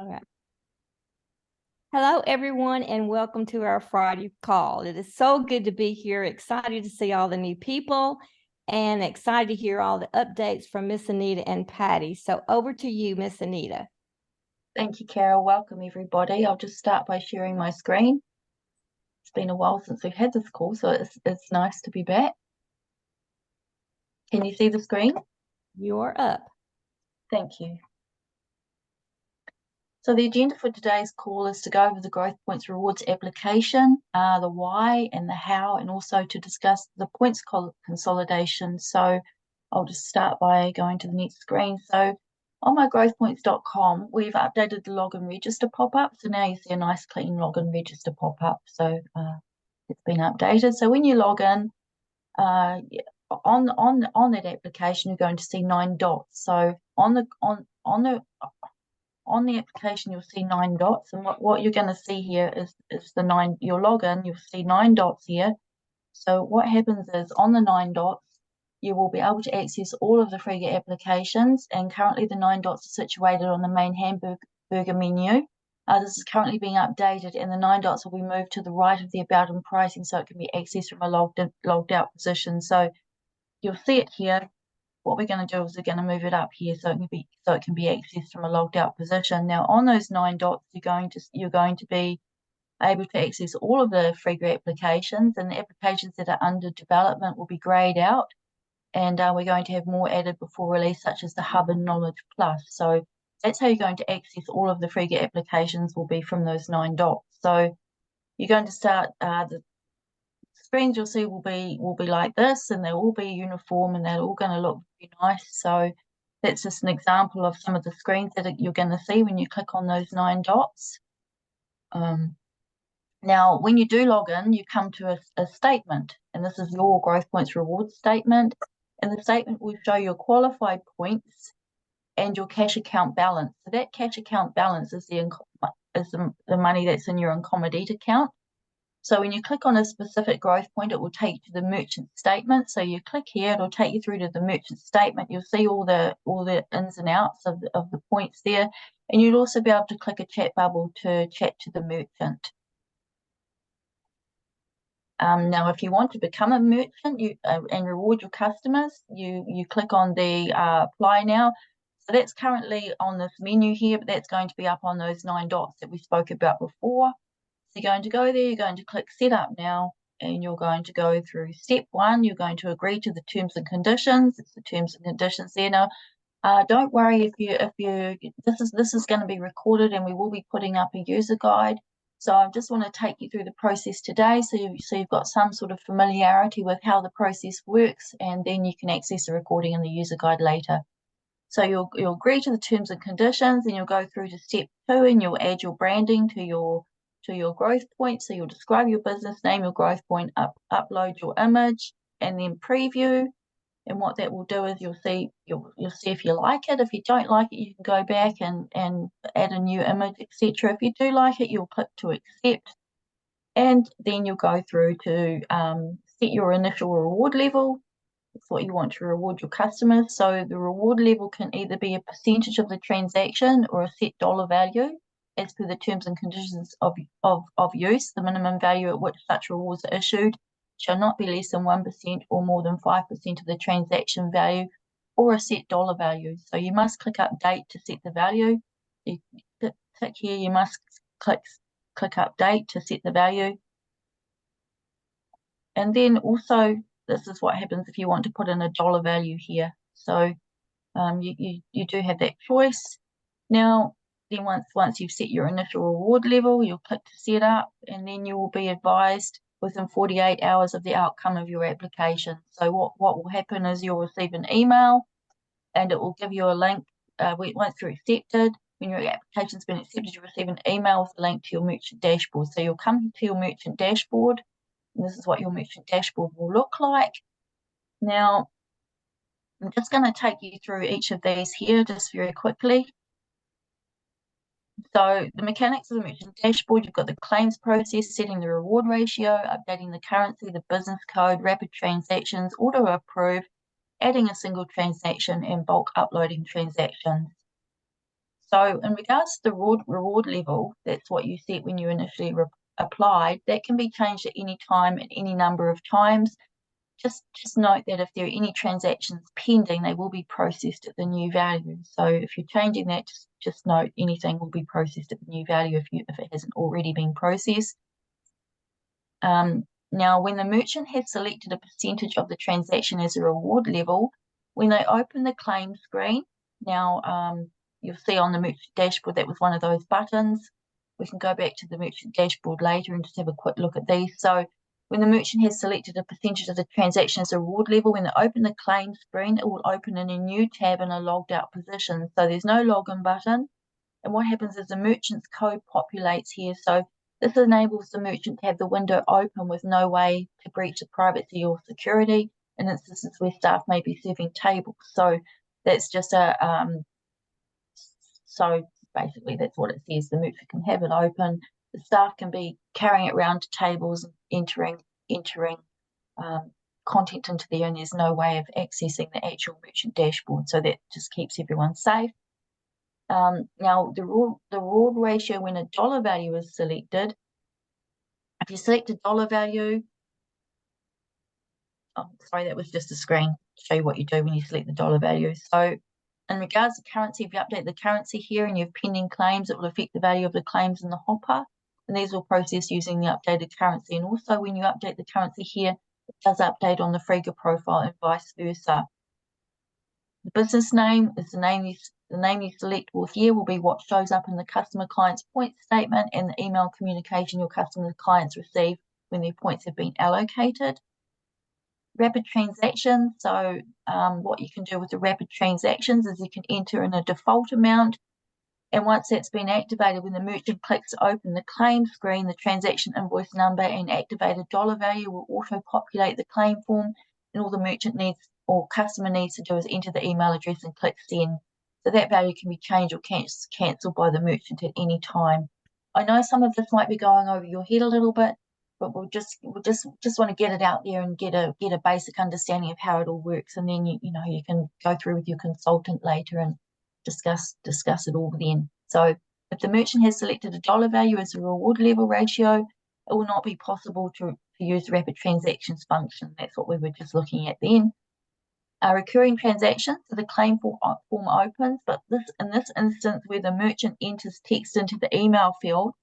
Okay. Hello, everyone, and welcome to our Friday call. It is so good to be here. Excited to see all the new people and excited to hear all the updates from Miss Anita and Patty. So over to you, Miss Anita. Thank you, Carol. Welcome, everybody. I'll just start by sharing my screen. It's been a while since we've had this call, so it's nice to be back. Can you see the screen? You're up. Thank you. So the agenda for today's call is to go over the Growth Points Rewards application, the why and the how, and also to discuss the points consolidation. So I'll just start by going to the next screen. So on my growthpoints.com, we've updated the login register pop-up. So now you see a nice clean login register pop-up. So it's been updated. So when you log in, on that application, you're going to see 9 dots. So on the application, you'll see 9 dots, and what you're going to see here is the 9. You'll log in, you'll see 9 dots here. So what happens is on the 9 dots, you will be able to access all of the Frega applications, and currently the 9 dots are situated on the main hamburger menu. This is currently being updated, and the 9 dots will be moved to the right of the About and Pricing, so it can be accessed from a logged out position. So you'll see it here. What we're going to do is we're going to move it up here so it can be accessed from a logged out position. Now on those 9 dots, you're going to be able to access all of the Frega applications, and the applications that are under development will be grayed out, and we're going to have more added before release, such as the Hub and Knowledge Plus. So that's how you're going to access all of the Frega applications, will be from those 9 dots. So you're going to start the screens you'll see will be like this, and they'll all be uniform, and they're all going to look very nice. So that's just an example of some of the screens that you're going to see when you click on those 9 dots. Now, when you do log in, you come to a statement, and this is your Growth Points Reward statement. And the statement will show your qualified points and your cash account balance. So that cash account balance is the money that's in your Incommodate account. So when you click on a specific growth point, it will take you to the merchant statement. So you click here, it'll take you through to the merchant statement. You'll see all the ins and outs of the points there. And you'll also be able to click a chat bubble to chat to the merchant. Now, if you want to become a merchant and reward your customers, you click on the apply now. So that's currently on this menu here, but that's going to be up on those 9 dots that we spoke about before. So you're going to go there, you're going to click set up now, and you're going to go through step 1. You're going to agree to the terms and conditions. It's the terms and conditions there. Now, don't worry this is going to be recorded, and we will be putting up a user guide. So I just want to take you through the process today, so you've got some sort of familiarity with how the process works, and then you can access the recording and the user guide later. So you'll agree to the terms and conditions, and you'll go through to step 2, and you'll add your branding to your growth point. So you'll describe your business name, your growth point, upload your image, and then preview. And what that will do is you'll see if you like it. If you don't like it, you can go back and add a new image, etc. If you do like it, you'll click to accept, and then you'll go through to set your initial reward level. That's what you want to reward your customers. So the reward level can either be a percentage of the transaction or a set dollar value, as per the terms and conditions of use. The minimum value at which such rewards are issued shall not be less than 1% or more than 5% of the transaction value, or a set dollar value. So you must click update to set the value. You click here, you must click update to set the value. And then also, this is what happens if you want to put in a dollar value here. So you do have that choice. Now, then once you've set your initial reward level, you'll click to set up, and then you will be advised within 48 hours of the outcome of your application. So what will happen is you'll receive an email, and it will give you a link. Once you're accepted, when your application's been accepted, you'll receive an email with a link to your merchant dashboard. So you'll come to your merchant dashboard, and this is what your merchant dashboard will look like. Now, I'm just going to take you through each of these here just very quickly. So the mechanics of the merchant dashboard, you've got the claims process, setting the reward ratio, updating the currency, the business code, rapid transactions, auto approve, adding a single transaction, and bulk uploading transactions. So in regards to the reward level, that's what you set when you initially applied. That can be changed at any time, at any number of times. Just note that if there are any transactions pending, they will be processed at the new value. So if you're changing that, just note anything will be processed at the new value if it hasn't already been processed. Now, when the merchant has selected a percentage of the transaction as a reward level, when they open the claim screen, now you'll see on the merchant dashboard that was one of those buttons. We can go back to the merchant dashboard later and just have a quick look at these. So when the merchant has selected a percentage of the transaction as a reward level, when they open the claim screen, it will open in a new tab in a logged out position. So there's no login button. And what happens is the merchant's code populates here. So this enables the merchant to have the window open with no way to breach the privacy or security in instances where staff may be serving tables. So that's just so basically that's what it says. The merchant can have it open. The staff can be carrying it around to tables and entering content into there, and there's no way of accessing the actual merchant dashboard. So that just keeps everyone safe. Now, the reward ratio when a dollar value is selected, if you select a dollar value, sorry, that was just a screen to show you what you do when you select the dollar value. So in regards to currency, if you update the currency here and you have pending claims, it will affect the value of the claims in the hopper, and these will process using the updated currency. And also when you update the currency here, it does update on the Frega profile and vice versa. The business name is the name you select here will be what shows up in the customer client's point statement and the email communication your customer clients receive when their points have been allocated. Rapid transactions. So what you can do with the rapid transactions is you can enter in a default amount, and once that's been activated, when the merchant clicks to open the claim screen, the transaction invoice number and activated dollar value will auto-populate the claim form, and all the merchant needs or customer needs to do is enter the email address and click send. So that value can be changed or cancelled by the merchant at any time. I know some of this might be going over your head a little bit, but we'll just want to get it out there and get a basic understanding of how it all works, and then you can go through with your consultant later and discuss it all then. So if the merchant has selected a dollar value as a reward level ratio, it will not be possible to use the rapid transactions function. That's what we were just looking at then. Recurring transactions, so the claim form opens, but in this instance where the merchant enters text into the email field,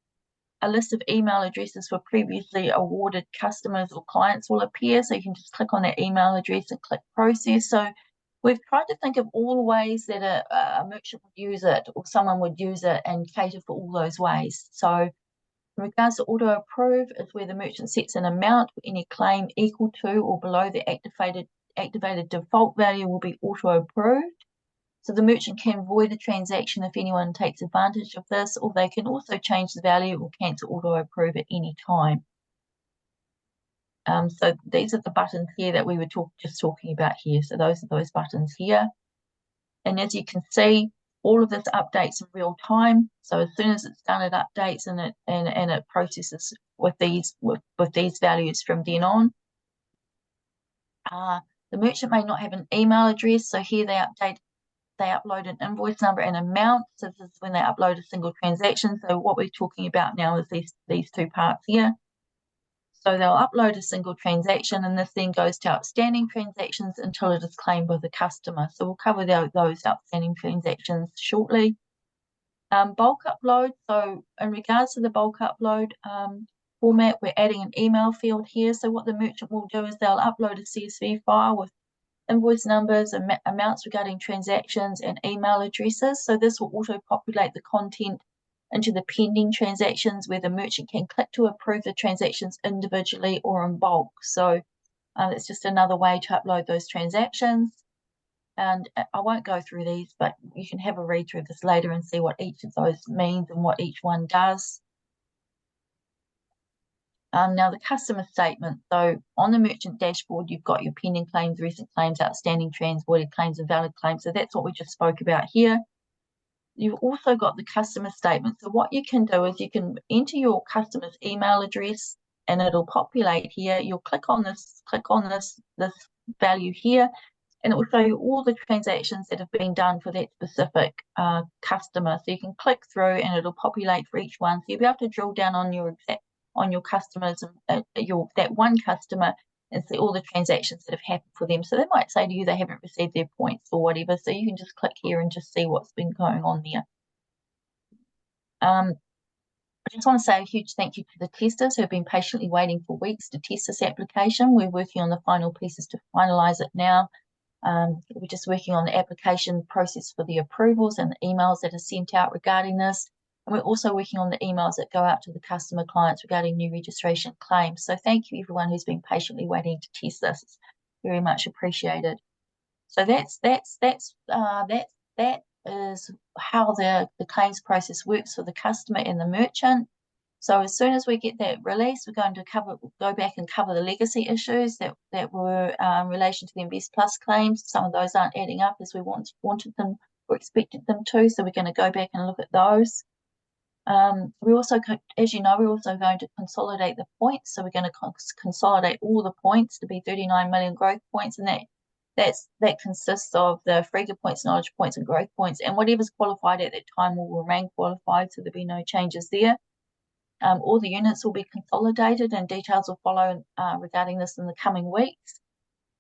a list of email addresses for previously awarded customers or clients will appear. So you can just click on that email address and click process. So we've tried to think of all the ways that a merchant would use it or someone would use it and cater for all those ways. So in regards to auto approve is where the merchant sets an amount for any claim equal to or below the activated default value will be auto approved. So the merchant can void a transaction if anyone takes advantage of this, or they can also change the value or cancel auto approve at any time. So these are the buttons here that we were just talking about here. So those are those buttons here. And as you can see, all of this updates in real time. So as soon as it's done, it updates and it processes with these values from then on. The merchant may not have an email address, so here they upload an invoice number and amount. So this is when they upload a single transaction. So what we're talking about now is these two parts here. So they'll upload a single transaction, and this then goes to outstanding transactions until it is claimed by the customer. So we'll cover those outstanding transactions shortly. Bulk upload. So in regards to the bulk upload format, we're adding an email field here. So what the merchant will do is they'll upload a CSV file with invoice numbers, amounts regarding transactions, and email addresses. So this will auto-populate the content into the pending transactions where the merchant can click to approve the transactions individually or in bulk. So it's just another way to upload those transactions. And I won't go through these, but you can have a read through this later and see what each of those means and what each one does. Now the customer statement. So on the merchant dashboard, you've got your pending claims, recent claims, outstanding trans, voided claims, and valid claims. So that's what we just spoke about here. You've also got the customer statement. So what you can do is you can enter your customer's email address and it'll populate here. You'll click on this value here. and it will show you all the transactions that have been done for that specific customer. So you can click through and it'll populate for each one. So you'll be able to drill down on your customers, that one customer, and see all the transactions that have happened for them. So they might say to you they haven't received their points or whatever. So you can just click here and just see what's been going on there. I just want to say a huge thank you to the testers who have been patiently waiting for weeks to test this application. We're working on the final pieces to finalise it now. We're just working on the application process for the approvals and the emails that are sent out regarding this. And we're also working on the emails that go out to the customer clients regarding new registration claims. So thank you everyone who's been patiently waiting to test this. It's very much appreciated. So that is how the claims process works for the customer and the merchant. So as soon as we get that release, we're going to go back and cover the legacy issues that were in relation to the Invest Plus claims. Some of those aren't adding up as we wanted them or expected them to. So we're going to go back and look at those. We also, as you know, we're also going to consolidate the points. So we're going to consolidate all the points to be 39 million growth points, and that consists of the Frega points, knowledge points, and growth points. And whatever's qualified at that time will remain qualified, so there'll be no changes there. All the units will be consolidated, and details will follow regarding this in the coming weeks.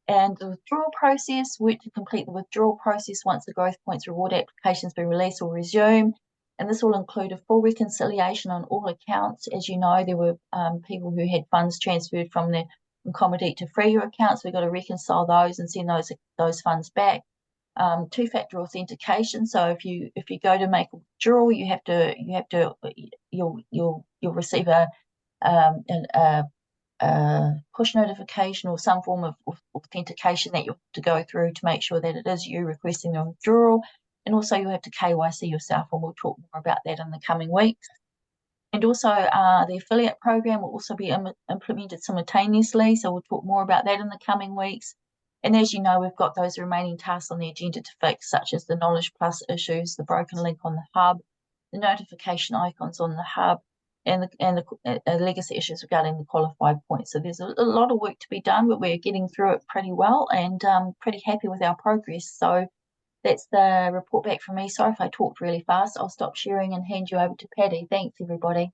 And the withdrawal process, work to complete the withdrawal process once the growth points reward application has been released will resume. And this will include a full reconciliation on all accounts. As you know, there were people who had funds transferred from Commodite to Frega accounts. We've got to reconcile those and send those funds back. Two-factor authentication. So if you go to make a withdrawal, you'll receive a push notification or some form of authentication that you have to go through to make sure that it is you requesting the withdrawal. And also you have to KYC yourself, and we'll talk more about that in the coming weeks. And also the affiliate program will also be implemented simultaneously, so we'll talk more about that in the coming weeks. And as you know, we've got those remaining tasks on the agenda to fix, such as the Knowledge Plus issues, the broken link on the hub, the notification icons on the hub, and the legacy issues regarding the qualified points. So there's a lot of work to be done, but we're getting through it pretty well and pretty happy with our progress. So that's the report back from me. Sorry if I talked really fast. I'll stop sharing and hand you over to Paddy. Thanks, everybody.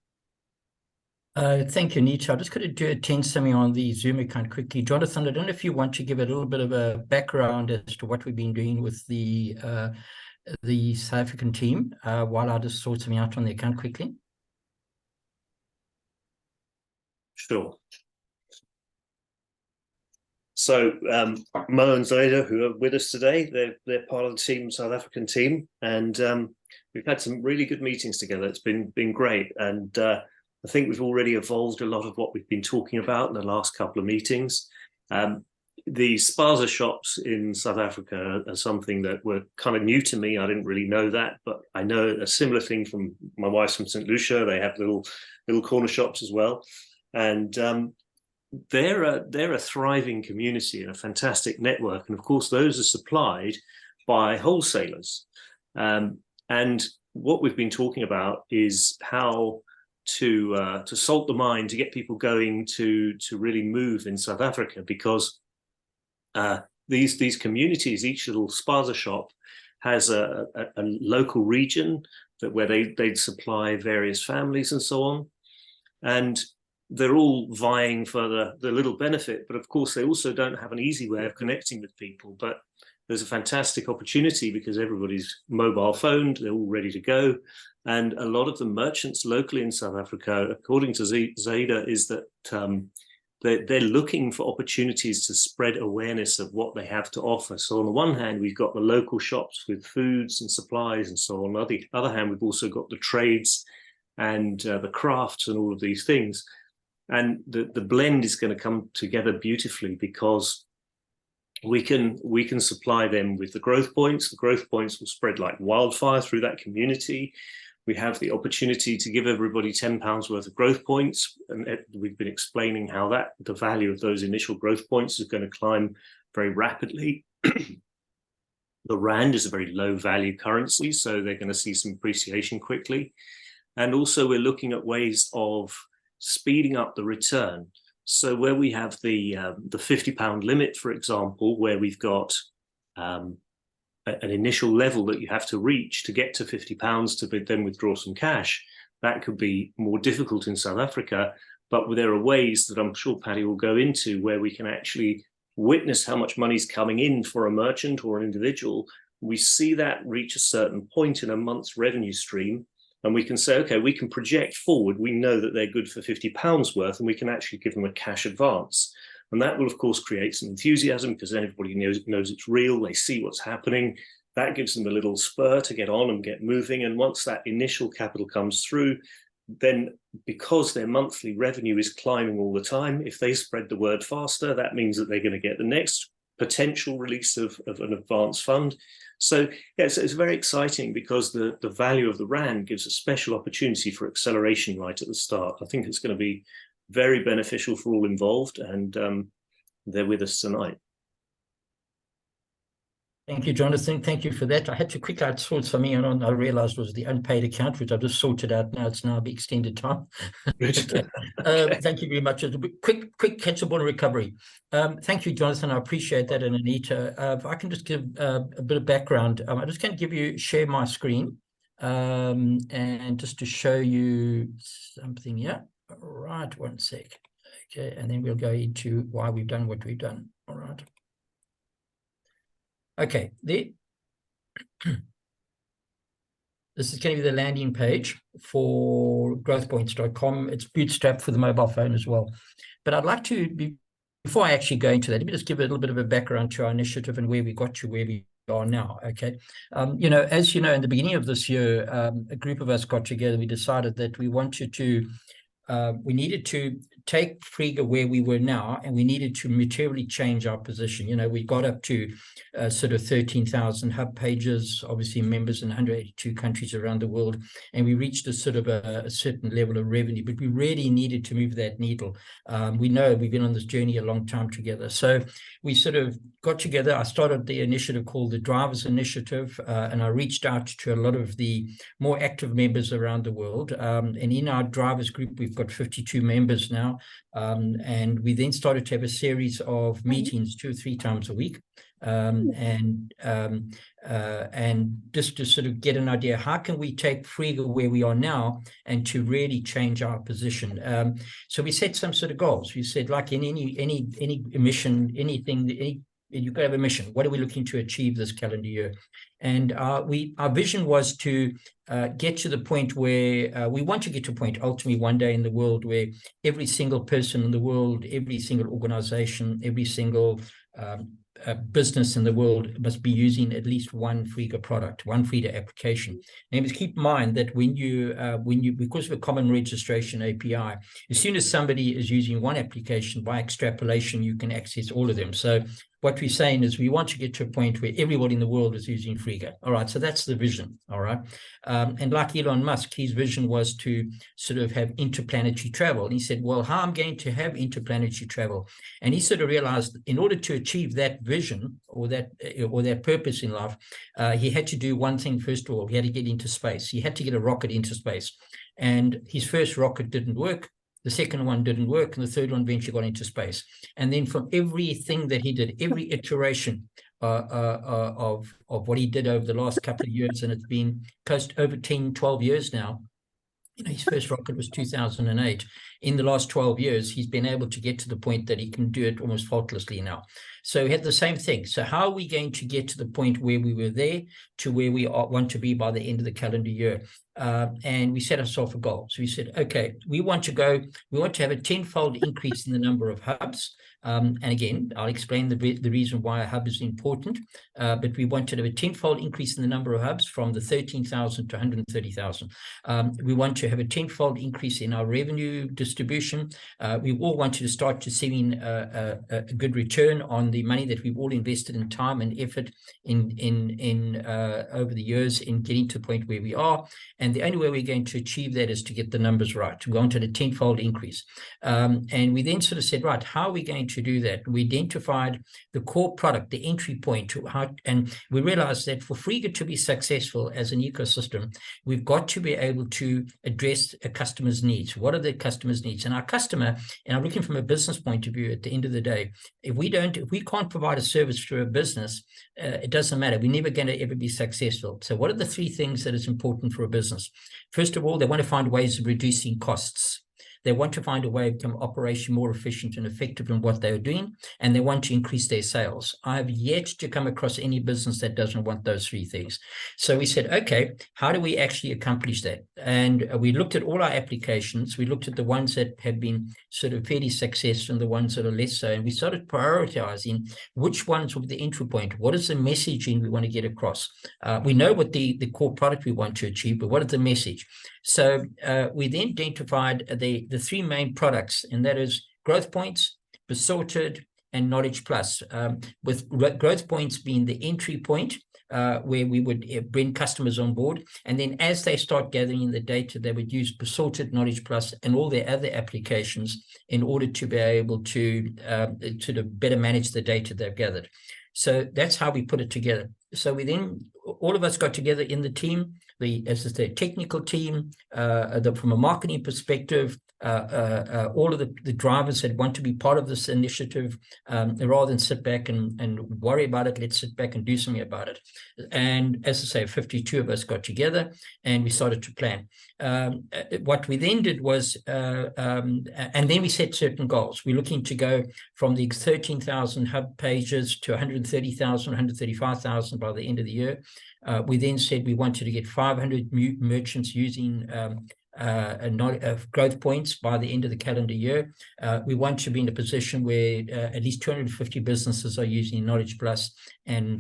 Thank you, Nita. I'm just going to attend something on the Zoom account quickly. Jonathan, I don't know if you want to give a little bit of a background as to what we've been doing with the South African team while I just sort something out on the account quickly. Sure. So Mo and Zayda, who are with us today, they're part of the team, South African team, and we've had some really good meetings together. It's been great, and I think we've already evolved a lot of what we've been talking about in the last couple of meetings. The spaza shops in South Africa are something that were kind of new to me. I didn't really know that, but I know a similar thing from my wife's from St. Lucia. They have little corner shops as well, and they're a thriving community and a fantastic network. And of course, those are supplied by wholesalers. And what we've been talking about is how to salt the mine, to get people going to really move in South Africa, because these communities, each little spaza shop has a local region where they'd supply various families and so on, and they're all vying for the little benefit. But of course, they also don't have an easy way of connecting with people. But there's a fantastic opportunity because everybody's mobile phoned, they're all ready to go. And a lot of the merchants locally in South Africa, according to Zayda, is that they're looking for opportunities to spread awareness of what they have to offer. So on the one hand, we've got the local shops with foods and supplies and so on. On the other hand, we've also got the trades and the crafts and all of these things. And the blend is going to come together beautifully because we can supply them with the growth points. The growth points will spread like wildfire through that community. We have the opportunity to give everybody £10 worth of growth points. And we've been explaining how the value of those initial growth points is going to climb very rapidly. The Rand is a very low value currency, so they're going to see some appreciation quickly. And also we're looking at ways of speeding up the return. So where we have the £50 limit, for example, where we've got an initial level that you have to reach to get to £50 to then withdraw some cash. That could be more difficult in South Africa, but there are ways that I'm sure Paddy will go into where we can actually witness how much money's coming in for a merchant or an individual. We see that reach a certain point in a month's revenue stream, and we can say, okay, we can project forward. We know that they're good for £50 worth, and we can actually give them a cash advance. And that will, of course, create some enthusiasm, because then everybody knows it's real. They see what's happening. That gives them a little spur to get on and get moving. And once that initial capital comes through, then because their monthly revenue is climbing all the time, if they spread the word faster, that means that they're going to get the next potential release of an advance fund. So yeah, it's very exciting, because the value of the Rand gives a special opportunity for acceleration right at the start. I think it's going to be very beneficial for all involved, and they're with us tonight. Thank you, Jonathan. Thank you for that. I had to quickly sort something on. I realized was the unpaid account, which I've just sorted out now. It's now the extended time. Okay. Okay. Thank you very much. It's a quick catch-up on recovery. Thank you, Jonathan. I appreciate that. And Anita, if I can just give a bit of background, I'm just going to share my screen, and just to show you something here. All right, one sec. Okay, and then we'll go into why we've done what we've done. All right. Okay, this is going to be the landing page for growthpoints.com. It's bootstrapped for the mobile phone as well. But I'd like to, before I actually go into that, let me just give a little bit of a background to our initiative and where we got to where we are now. Okay, as you know, in the beginning of this year, a group of us got together. We decided that we wanted to, we needed to take Frega where we were now, and we needed to materially change our position. We got up to sort of 13,000 hub pages, obviously members in 182 countries around the world, and we reached a sort of a certain level of revenue, but we really needed to move that needle. We know we've been on this journey a long time together. So we sort of got together. I started the initiative called the Drivers Initiative, and I reached out to a lot of the more active members around the world. And in our drivers group, we've got 52 members now. And we then started to have a series of meetings 2 or 3 times a week, and just to sort of get an idea, how can we take Frega where we are now and to really change our position. So we set some sort of goals. We said, like in any mission, anything, you've got to have a mission. What are we looking to achieve this calendar year? And our vision was to get to the point where we want to get to a point ultimately one day in the world where every single person in the world, every single organization, every single business in the world must be using at least one Frega product, one Frega application. And just keep in mind that when you because of a common registration API, as soon as somebody is using one application, by extrapolation, you can access all of them. So what we're saying is we want to get to a point where everybody in the world is using Frega. All right, so that's the vision. All right, and like Elon Musk, his vision was to sort of have interplanetary travel. And he said, well, how am I going to have interplanetary travel? And he sort of realized in order to achieve that vision or that purpose in life, he had to do one thing. First of all, he had to get into space. He had to get a rocket into space. And his first rocket didn't work. The second one didn't work, and the third one eventually got into space. And then from everything that he did, every iteration of what he did over the last couple of years, and it's been close to over 10, 12 years now. His first rocket was 2008. In the last 12 years, he's been able to get to the point that he can do it almost faultlessly now. So he had the same thing. So how are we going to get to the point where we were there to where we want to be by the end of the calendar year? And we set ourselves a goal. So we said, okay, we want to have a 10-fold increase in the number of hubs. And again, I'll explain the reason why a hub is important. But we wanted to have a 10-fold increase in the number of hubs from the 13,000 to 130,000. We want to have a 10-fold increase in our revenue distribution. We all wanted to start to seeing a good return on the money that we've all invested in time and effort in over the years in getting to the point where we are. And the only way we're going to achieve that is to get the numbers right. We wanted a 10-fold increase. And we then sort of said, right, how are we going to do that? We identified the core product, the entry point, and we realized that for Frega to be successful as an ecosystem, we've got to be able to address a customer's needs. What are the customer's needs? And our customer, and I'm looking from a business point of view at the end of the day, if we can't provide a service to a business, it doesn't matter. We're never going to ever be successful. So what are the three things that is important for a business? First of all, they want to find ways of reducing costs. They want to find a way to become operation more efficient and effective in what they're doing, and they want to increase their sales. I've yet to come across any business that doesn't want those three things. So we said, okay, how do we actually accomplish that? And we looked at all our applications. We looked at the ones that have been sort of fairly successful and the ones that are less so. And we started prioritizing which ones will be the entry point. What is the messaging we want to get across? We know what the core product we want to achieve, but what is the message? So we then identified the three main products, and that is Growth Points, Besorted, and Knowledge Plus, with Growth Points being the entry point, where we would bring customers on board. And then as they start gathering the data, they would use Besorted, Knowledge Plus, and all their other applications in order to be able to sort of better manage the data they've gathered. So that's how we put it together. So we then, all of us got together in the team, as I say, technical team, from a marketing perspective, all of the drivers that want to be part of this initiative, rather than sit back and worry about it, let's sit back and do something about it. And as I say, 52 of us got together and we started to plan. What we then did was, and then we set certain goals. We're looking to go from the 13,000 hub pages to 130,000, 135,000 by the end of the year. We then said we wanted to get 500 merchants using Growth Points by the end of the calendar year. We want to be in a position where at least 250 businesses are using Knowledge Plus and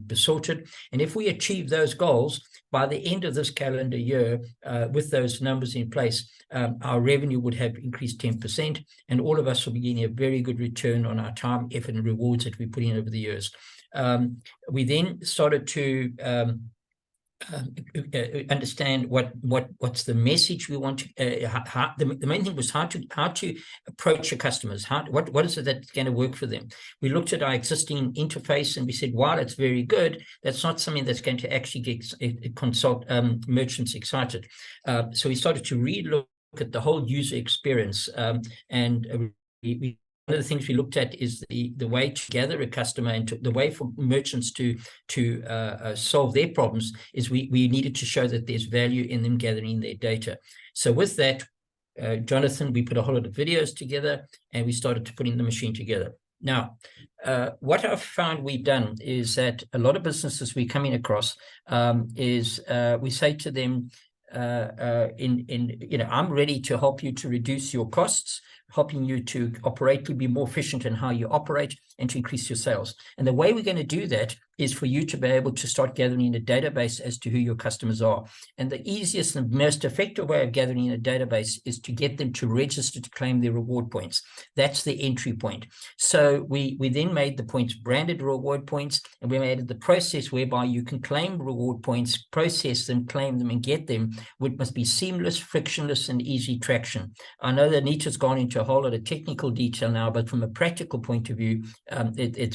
Besorted. And if we achieve those goals by the end of this calendar year, with those numbers in place, our revenue would have increased 10%, and all of us will be getting a very good return on our time, effort, and rewards that we put in over the years. We then started to understand what's the message we want to, the main thing was how to approach your customers. What is it that's going to work for them? We looked at our existing interface and we said, while it's very good, that's not something that's going to actually get merchants excited. So we started to relook at the whole user experience, and one of the things we looked at is the way to gather a customer, and the way for merchants to solve their problems is we needed to show that there's value in them gathering their data. So with that, Jonathan, we put a whole lot of videos together and we started to put in the machine together. Now, what I've found we've done is that a lot of businesses we're coming across is we say to them, I'm ready to help you to reduce your costs, helping you to operate, to be more efficient in how you operate and to increase your sales. And the way we're going to do that is for you to be able to start gathering a database as to who your customers are. And the easiest and most effective way of gathering a database is to get them to register to claim their reward points. That's the entry point. So we then made the points branded reward points, and we made the process whereby you can claim reward points, process them, claim them, and get them, which must be seamless, frictionless, and easy traction. I know that Anita's gone into a whole lot of technical detail now, but from a practical point of view,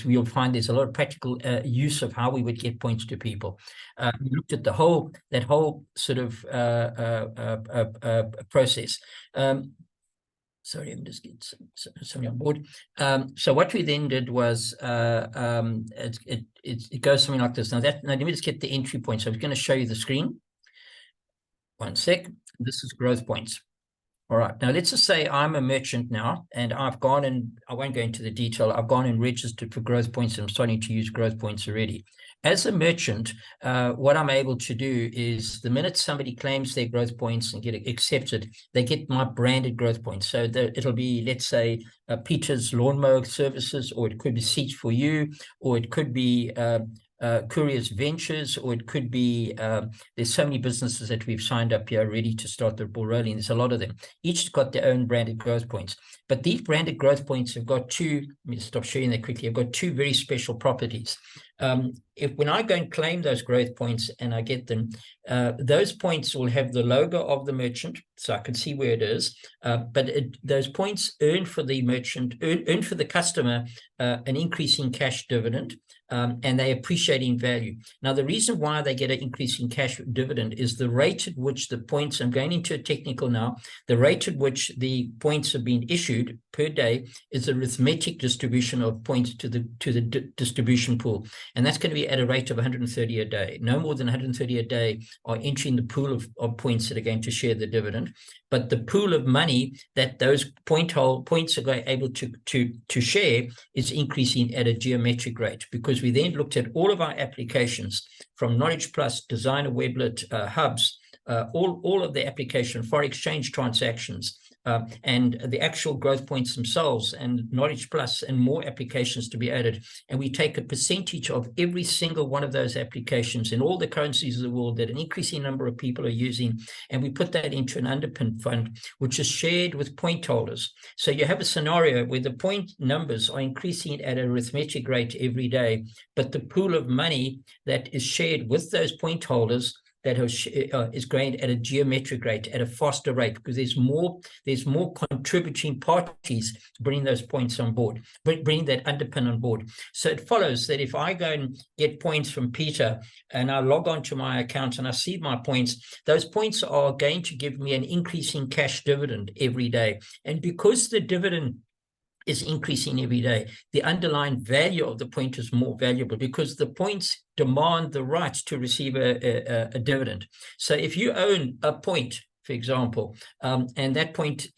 you'll find there's a lot of practical use of how we would get points to people. We looked at that whole sort of process. Sorry, I'm just getting somebody on board. So what we then did was it goes something like this. Now let me just get the entry point. So I'm going to show you the screen. One sec. This is Growth Points. All right, now let's just say I'm a merchant now, and I've gone and I won't go into the detail. I've gone and registered for Growth Points, and I'm starting to use Growth Points already. As a merchant, what I'm able to do is the minute somebody claims their Growth Points and get accepted, they get my branded Growth Points. So it'll be, let's say, Peter's Lawnmower Services, or it could be Seats for You, or it could be Curious Ventures, or it could be, there's so many businesses that we've signed up here ready to start the ball rolling. There's a lot of them. Each got their own branded Growth Points. But these branded Growth Points have got two, let me stop sharing that quickly, I've got two very special properties. When I go and claim those growth points and I get them, those points will have the logo of the merchant, so I can see where it is. But those points earn for the merchant, earn for the customer an increase in cash dividend, and they appreciate in value. Now, the reason why they get an increase in cash dividend is the rate at which the points, I'm going into a technical now, the rate at which the points have been issued per day is a arithmetic distribution of points to the distribution pool. And that's going to be at a rate of 130 a day. No more than 130 a day are entering the pool of points that are going to share the dividend. But the pool of money that those points are able to share is increasing at a geometric rate, because we then looked at all of our applications from Knowledge Plus, Designer, Weblet, Hubs, all of the application, foreign exchange transactions, and the actual growth points themselves, and Knowledge Plus, and more applications to be added. And we take a percentage of every single one of those applications in all the currencies of the world that an increasing number of people are using, and we put that into an underpin fund, which is shared with point holders. So you have a scenario where the point numbers are increasing at an arithmetic rate every day, but the pool of money that is shared with those point holders that is growing at a geometric rate, at a faster rate, because there's more contributing parties bringing those points on board, bringing that underpin on board. So it follows that if I go and get points from Peter and I log on to my account and I see my points, those points are going to give me an increase in cash dividend every day. And because the dividend is increasing every day, the underlying value of the point is more valuable, because the points demand the right to receive a dividend. So if you own a point, for example, and that point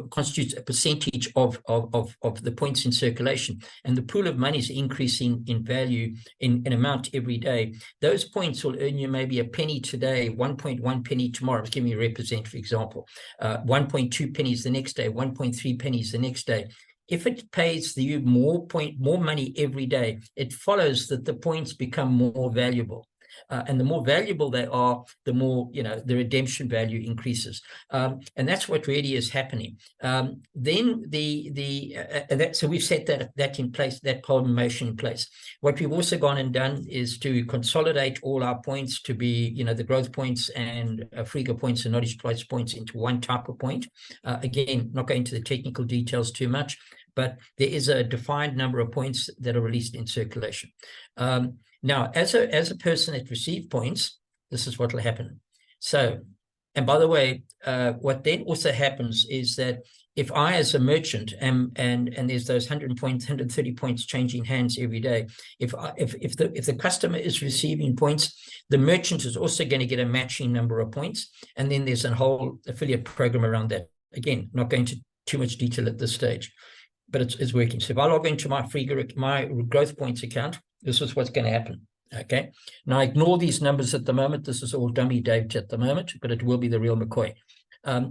constitutes a percentage of the points in circulation, and the pool of money is increasing in value, in amount every day, those points will earn you maybe a penny today, 1.1 penny tomorrow. Let's give me a represent, for example, 1.2 pennies the next day, 1.3 pennies the next day. If it pays you more money every day, it follows that the points become more valuable. And the more valuable they are, the more, the redemption value increases. And that's what really is happening. Then so we've set that in place, that whole motion in place. What we've also gone and done is to consolidate all our points to be, the growth points and Frega points and Knowledge Plus points into one type of point. Again, not going into the technical details too much, but there is a defined number of points that are released in circulation. Now, as a person that received points, this is what will happen. So, and by the way, what then also happens is that if I, as a merchant, and there's those 100 points, 130 points changing hands every day, if the customer is receiving points, the merchant is also going to get a matching number of points, and then there's a whole affiliate program around that. Again, not going into too much detail at this stage, but it's working. So if I log into my Frega, my growth points account, this is what's going to happen. Okay. Now ignore these numbers at the moment. This is all dummy data at the moment, but it will be the real McCoy.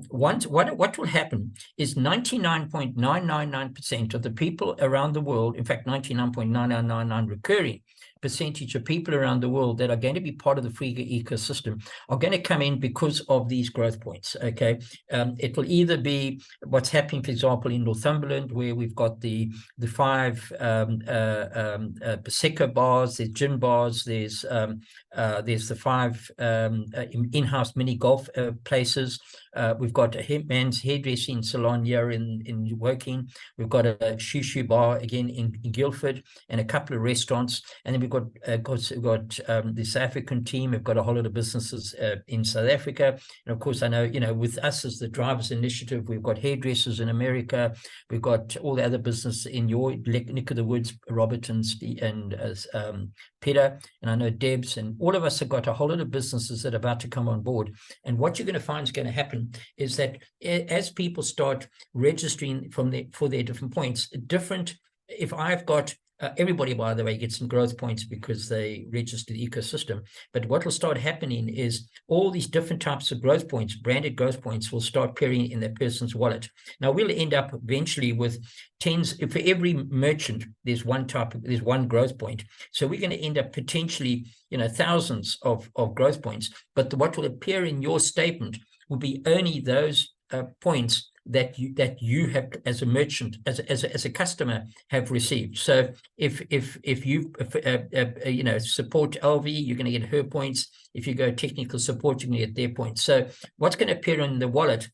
What will happen is 99.999% of the people around the world, in fact, 99.9999 recurring percentage of people around the world that are going to be part of the Frega ecosystem are going to come in because of these growth points. Okay, it will either be what's happening, for example, in Northumberland, where we've got the 5 Prosecco bars, there's gin bars, there's the 5 in-house mini golf places. We've got a man's hairdressing salon here in Woking. We've got a shoo bar again in Guildford, and a couple of restaurants. And then we've got the South African team. We've got a whole lot of businesses in South Africa. And of course, I know, with us as the Drivers Initiative, we've got hairdressers in America. We've got all the other business in your neck of the woods, Robert and Peter, and I know Debs, and all of us have got a whole lot of businesses that are about to come on board. And what you're going to find is going to happen is that as people start registering for their different points, if I've got everybody, by the way, gets some growth points because they register the ecosystem. But what will start happening is all these different types of growth points, branded growth points, will start appearing in that person's wallet. Now, we'll end up eventually with tens. For every merchant, there's one growth point. So we're going to end up potentially, thousands of growth points. But what will appear in your statement will be only those points that you have as a merchant, as a customer, have received. So if you support LV, you're going to get her points. If you go technical support, you're going to get their points. So what's going to appear in the wallet?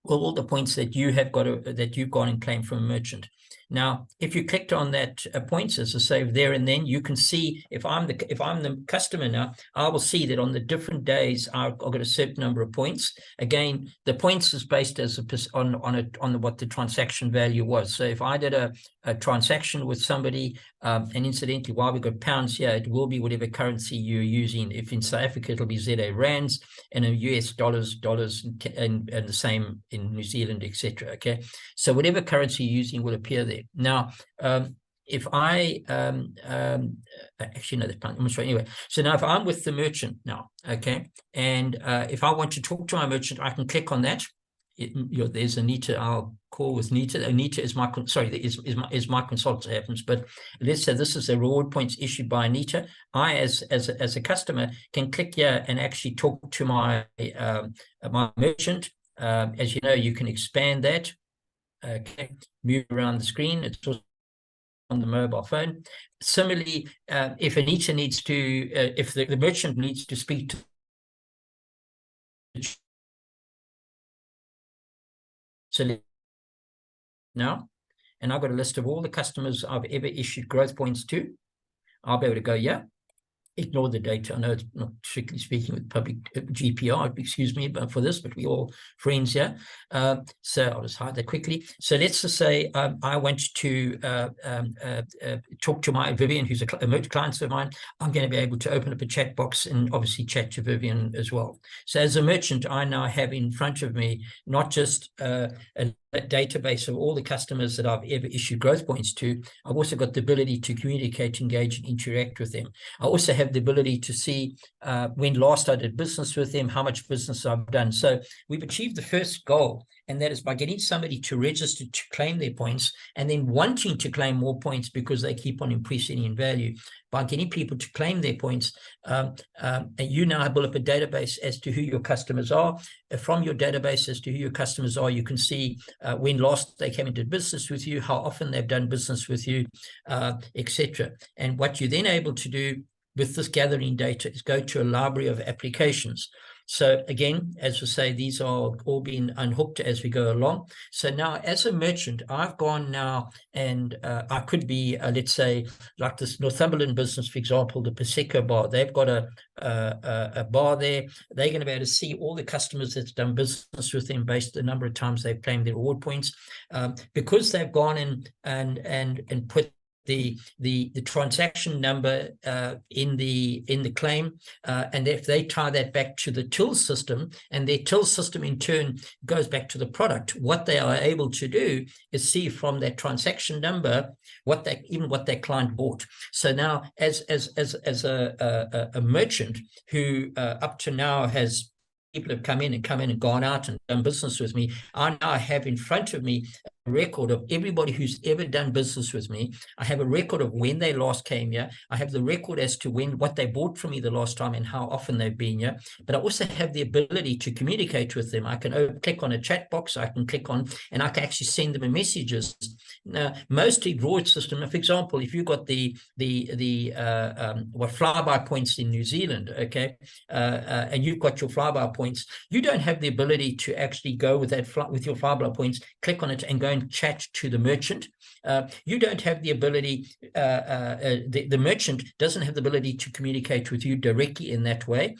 Well, all the points that you have that you've gone and claimed from a merchant. Now, if you clicked on that points, as I say, there and then, you can see if I'm the customer now, I will see that on the different days I've got a certain number of points. Again, the points is based as on what the transaction value was. So if I did a transaction with somebody, and incidentally, while we've got pounds here, it will be whatever currency you're using. If in South Africa, it'll be ZA rands, and in US dollars, and the same in New Zealand, etc. Okay, so whatever currency you're using will appear there. Now, if I actually no, I'm not sure anyway. So now, if I'm with the merchant now, okay, and if I want to talk to my merchant, I can click on that. There's Anita. I'll call with Anita. Anita is my my consultant happens. But let's say this is a reward points issued by Anita. I, as a customer, can click here and actually talk to my my merchant. As you know, you can expand that. Okay, move around the screen. It's also on the mobile phone. Similarly, if Anita needs to, if the merchant needs to speak to so now, and I've got a list of all the customers I've ever issued growth points to. I'll be able to go, yeah, ignore the data. I know it's not strictly speaking with public GPR, excuse me, but for this, but we're all friends here. So I'll just hide that quickly. So let's just say I want to talk to my Vivian, who's a client of mine. I'm going to be able to open up a chat box and obviously chat to Vivian as well. So as a merchant, I now have in front of me not just a database of all the customers that I've ever issued growth points to. I've also got the ability to communicate, engage, and interact with them. I also have the ability to see when last I did business with them, how much business I've done. So we've achieved the first goal, and that is by getting somebody to register to claim their points, and then wanting to claim more points because they keep on increasing in value. By getting people to claim their points, you now build up a database as to who your customers are. From your database as to who your customers are, you can see when last they came into business with you, how often they've done business with you, etc. And what you're then able to do with this gathering data is go to a library of applications. So again, as we say, these are all being unhooked as we go along. So now as a merchant, I've gone now and I could be, let's say, like this Northumberland business, for example, the Prosecco bar. They've got a bar there. They're going to be able to see all the customers that's done business with them based on the number of times they've claimed their reward points. Because they've gone in and put the transaction number in the claim, and if they tie that back to the till system, and their till system in turn goes back to the product, what they are able to do is see from that transaction number what that client bought. So now, as a merchant who up to now has people have come in and gone out and done business with me, I now have in front of me a record of everybody who's ever done business with me. I have a record of when they last came here. I have the record as to what they bought from me the last time and how often they've been here. But I also have the ability to communicate with them. I can click on a chat box. I can click on, and I can actually send them messages. Now, most reward system, for example, if you've got the flyby points in New Zealand, okay, and you've got your flyby points, you don't have the ability to actually go with with your flyby points, click on it and go and chat to the merchant. You don't have the ability, the merchant doesn't have the ability to communicate with you directly in that way.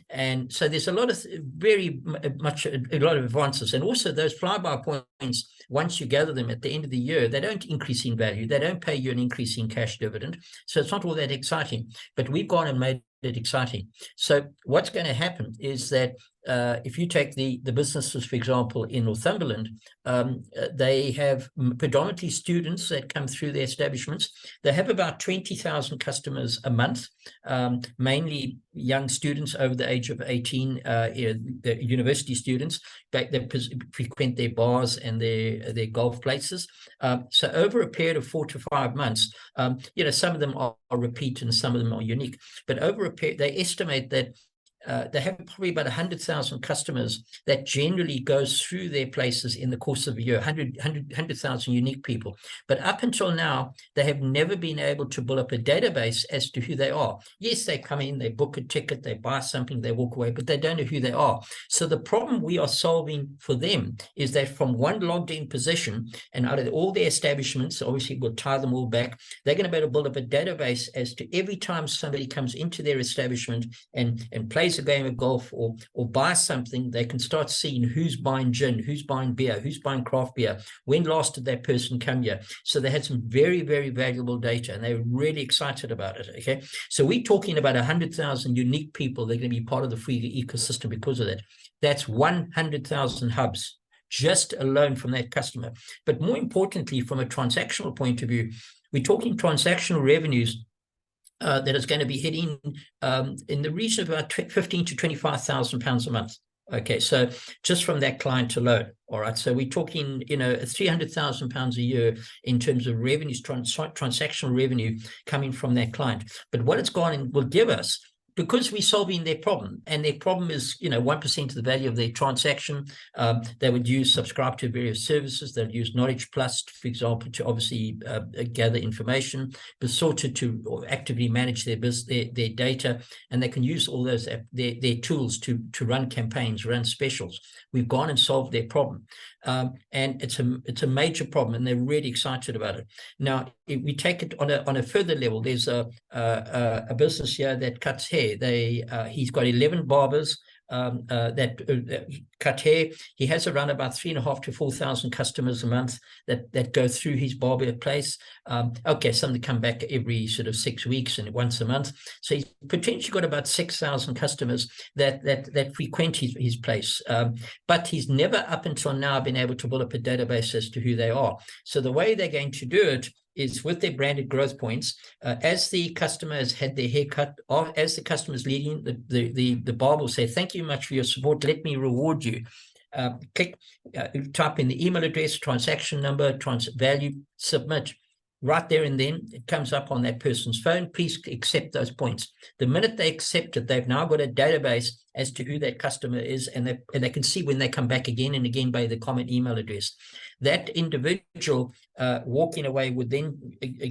And so there's a lot of a lot of advances. And also those flyby points, once you gather them at the end of the year, they don't increase in value. They don't pay you an increase in cash dividend. So it's not all that exciting, but we've gone and made it exciting. So what's going to happen is that if you take the businesses, for example, in Northumberland, they have predominantly students that come through their establishments. They have about 20,000 customers a month, mainly young students over the age of 18, the university students that frequent their bars and their golf places. So over a period of 4 to 5 months, some of them are repeat and some of them are unique, but over a period, they estimate that they have probably about 100,000 customers that generally goes through their places in the course of a year, 100,000 unique people. But up until now, they have never been able to build up a database as to who they are. Yes, they come in, they book a ticket, they buy something, they walk away, but they don't know who they are. So the problem we are solving for them is that from one logged in position, and out of all their establishments, obviously we'll tie them all back, they're going to be able to build up a database as to every time somebody comes into their establishment and plays a game of golf or buys something, they can start seeing who's buying gin, who's buying beer, who's buying craft beer, when last did that person come here. So they had some very, very valuable data, and they're really excited about it. Okay, so we're talking about 100,000 unique people. They're going to be part of the Frega ecosystem because of that. That's 100,000 hubs just alone from that customer. But more importantly, from a transactional point of view, we're talking transactional revenues that is going to be hitting in the region of about 15 to 25,000 pounds a month. Okay, so just from that client alone. All right, so we're talking, 300,000 pounds a year in terms of revenues, transactional revenue coming from that client. But what it's gone and will give us, because we're solving their problem, and their problem is, 1% of the value of their transaction. They would subscribe to various services. They'll use Knowledge Plus, for example, to obviously gather information, but sorted to actively manage their data, and they can use all those their tools to run campaigns, run specials. We've gone and solved their problem, and it's a major problem, and they're really excited about it. Now, if we take it on a further level, there's a business here that cuts hair. He's got 11 barbers that cut hair. He has around about 3,500 to 4,000 customers a month that go through his barber place. Okay, some that come back every sort of 6 weeks and once a month. So he's potentially got about 6,000 customers that frequent his place. But he's never up until now been able to build up a database as to who they are. So the way they're going to do it is with their branded growth points. As the customer has had their haircut, or as the customer is leading, the barber will say, "Thank you much for your support. Let me reward you." Click, type in the email address, transaction number, value, submit. Right there and then, it comes up on that person's phone. Please accept those points. The minute they accept it, they've now got a database as to who that customer is, and they can see when they come back again and again by the common email address. That individual walking away would then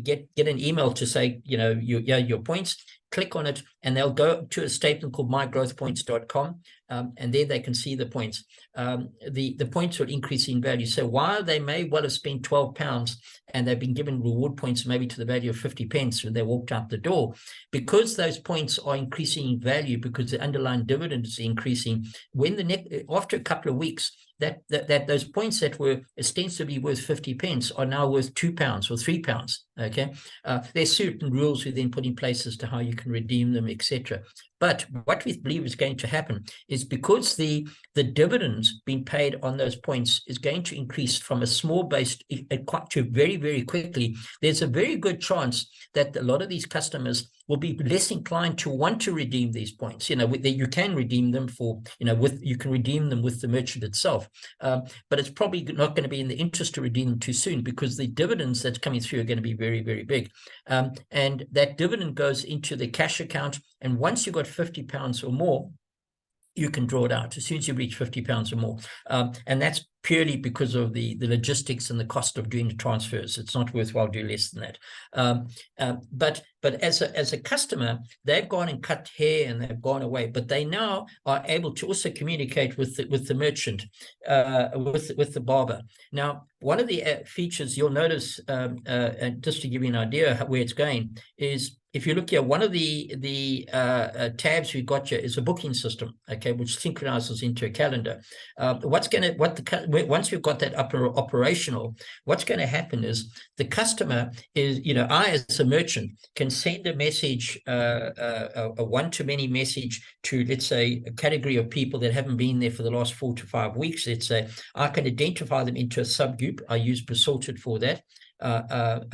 get an email to say, your points. Click on it, and they'll go to a statement called mygrowthpoints.com, and there they can see the points. The points will increase in value. So while they may well have spent £12 and they've been given reward points maybe to the value of 50 pence when they walked out the door, because those points are increasing in value, because the underlying dividend is increasing, after a couple of weeks, that those points that were ostensibly worth 50 pence are now worth £2 or £3. Okay, there's certain rules we then put in place as to how you can redeem them, etc. But what we believe is going to happen is, because the dividends being paid on those points is going to increase from a small base to very, very quickly, there's a very good chance that a lot of these customers will be less inclined to want to redeem these points. You can redeem them you can redeem them with the merchant itself, but it's probably not going to be in the interest to redeem them too soon, because the dividends that's coming through are going to be very, very big, and that dividend goes into the cash account. And once you've got £50 or more, you can draw it out as soon as you reach £50 or more, and that's purely because of the logistics and the cost of doing the transfers. It's not worthwhile doing less than that. But as a customer, they've gone and cut hair and they've gone away, but they now are able to also communicate with the merchant, with the barber. Now, one of the features you'll notice, and just to give you an idea where it's going, is if you look here, one of the tabs we've got here is a booking system, okay, which synchronizes into a calendar. Once we've got that operational, what's going to happen is the customer is, I as a merchant can send a message, a one-to-many message to, let's say, a category of people that haven't been there for the last 4 to 5 weeks. Let's say I can identify them into a subgroup. I use Besorted for that. I've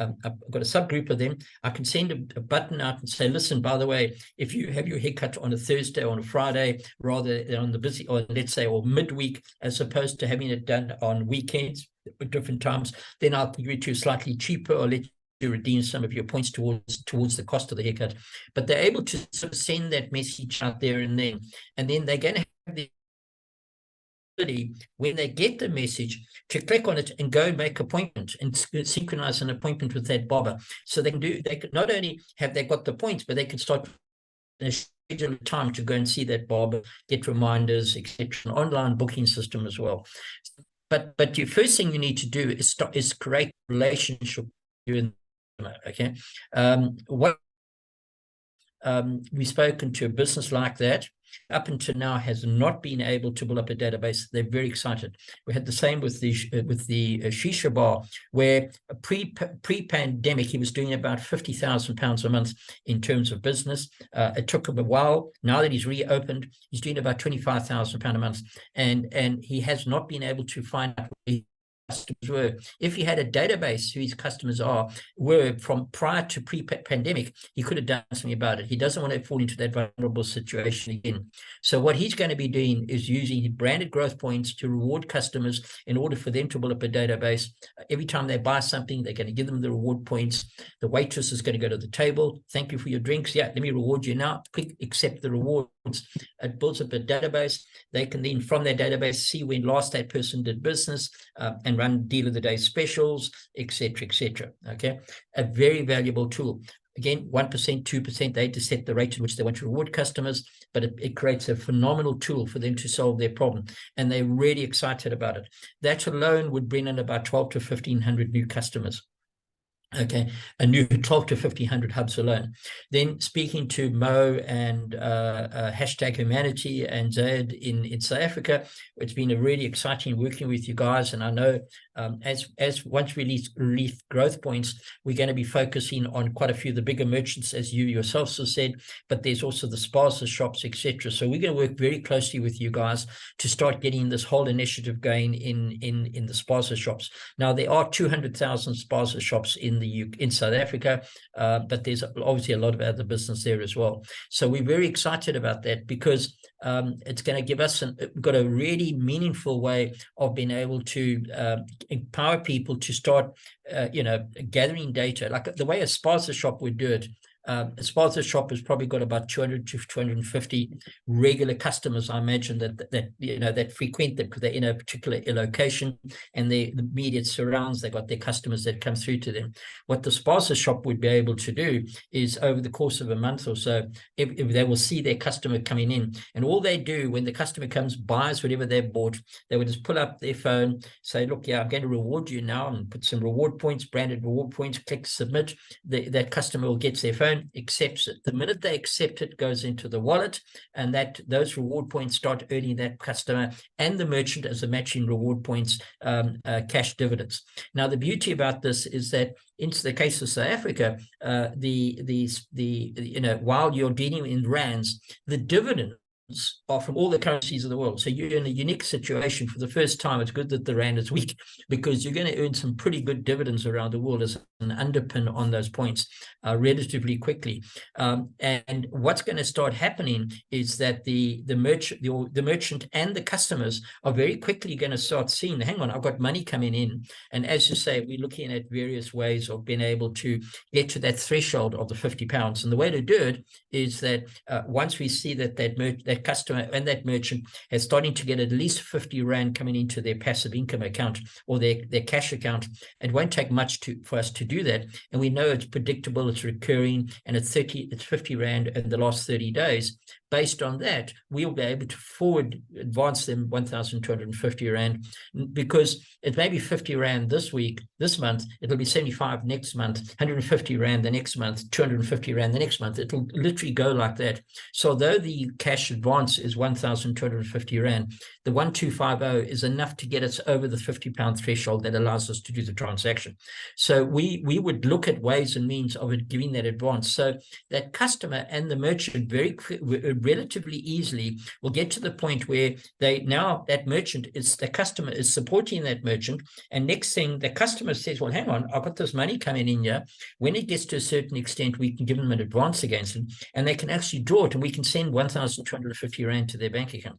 got a subgroup of them. I can send a button out and say, listen, by the way, if you have your haircut on a Thursday or on a Friday, rather than on the busy, or let's say, or midweek, as opposed to having it done on weekends at different times, then I'll give you to slightly cheaper, or let to redeem some of your points towards the cost of the haircut. But they're able to sort of send that message out there and then they're going to have the ability, when they get the message, to click on it and go and make appointment and synchronize an appointment with that barber. So they could not only have they got the points, but they could start a schedule time to go and see that barber, get reminders, etc. An online booking system as well. But the first thing you need to do is create a relationship with you. Okay. We've spoken to a business like that. Up until now has not been able to build up a database. They're very excited. We had the same with the shisha bar, where pre-pandemic he was doing about £50,000 a month in terms of business. It took him a while. Now that he's reopened, he's doing about £25,000 a month, and he has not been able to find out where customers were. If he had a database who his customers were from prior to pre-pandemic, he could have done something about it. He doesn't want to fall into that vulnerable situation again. So what he's going to be doing is using his branded growth points to reward customers in order for them to build up a database. Every time they buy something, they're going to give them the reward points. The waitress is going to go to the table. Thank you for your drinks. Yeah, let me reward you now. Click accept the rewards. It builds up a database. They can then, from their database, see when last that person did business and run deal of the day specials, etc., etc. Okay, a very valuable tool. Again, 1%, 2%, they to set the rate at which they want to reward customers, but it creates a phenomenal tool for them to solve their problem, and they're really excited about it. That alone would bring in about 12 to 1,500 new customers. Okay, a new 12 to 1,500 hubs alone. Then speaking to Mo and hashtag humanity and Zaid in South Africa, it's been a really exciting working with you guys. And I know as once we release growth points, we're going to be focusing on quite a few of the bigger merchants, as you yourselves have said, but there's also the spaza shops, etc. So we're going to work very closely with you guys to start getting this whole initiative going in the spaza shops. Now, there are 200,000 spaza shops in South Africa, but there's obviously a lot of other business there as well. So we're very excited about that, because it's going to give us we've got a really meaningful way of being able to empower people to start gathering data, like the way a spaza shop would do it. A spaza shop has probably got about 200 to 250 regular customers, I imagine, that frequent them because they're in a particular location, and the immediate surrounds, they've got their customers that come through to them. What the spaza shop would be able to do is, over the course of a month or so, if they will see their customer coming in, and all they do when the customer comes, buys whatever they've bought, they would just pull up their phone, say, look, yeah, I'm going to reward you now, and put some reward points, branded reward points, click submit. That customer will get their phone, accepts it. The minute they accept it, goes into the wallet, and those reward points start earning that customer and the merchant as a matching reward points cash dividends. Now, the beauty about this is that in the case of South Africa, while you're dealing in rands, the dividends are from all the currencies of the world. So you're in a unique situation. For the first time, it's good that the rand is weak, because you're going to earn some pretty good dividends around the world as an underpin on those points relatively quickly. And what's going to start happening is that the merchant and the customers are very quickly going to start seeing, hang on, I've got money coming in. And as you say, we're looking at various ways of being able to get to that threshold of the £50. And the way to do it is that once we see that customer and that merchant is starting to get at least 50 Rand coming into their passive income account or their cash account, it won't take much for us to do that. And we know it's predictable, it's recurring, and it's 50 Rand in the last 30 days. Based on that, we'll be able to advance them 1,250 Rand, because it may be 50 Rand this month, it'll be 75 next month, 150 Rand the next month, 250 Rand the next month. It'll literally go like that. So though the cash advance is 1,250 Rand, the 1,250 is enough to get us over the £50 threshold that allows us to do the transaction. So we would look at ways and means of it giving that advance, so that customer and the merchant relatively easily will get to the point where the customer is supporting that merchant, and next thing the customer says, well, hang on, I've got this money coming in here. When it gets to a certain extent, we can give them an advance against it, and they can actually draw it, and we can send 1,250 Rand to their bank account.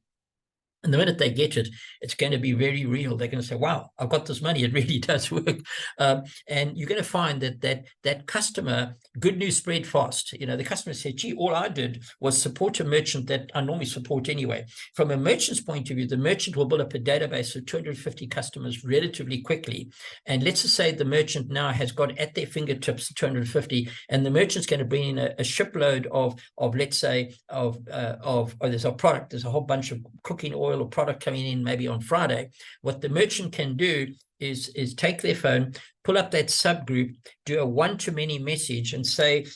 And the minute they get it, it's going to be very real. They're going to say, wow, I've got this money. It really does work. And you're going to find that customer, good news spread fast. You know, the customer said, gee, all I did was support a merchant that I normally support anyway. From a merchant's point of view, the merchant will build up a database of 250 customers relatively quickly. And let's just say the merchant now has got at their fingertips 250, and the merchant's going to bring in a shipload of let's say, there's a product, there's a whole bunch of cooking oil or product coming in maybe on Friday. What the merchant can do is take their phone, pull up that subgroup, do a one-to-many message and say,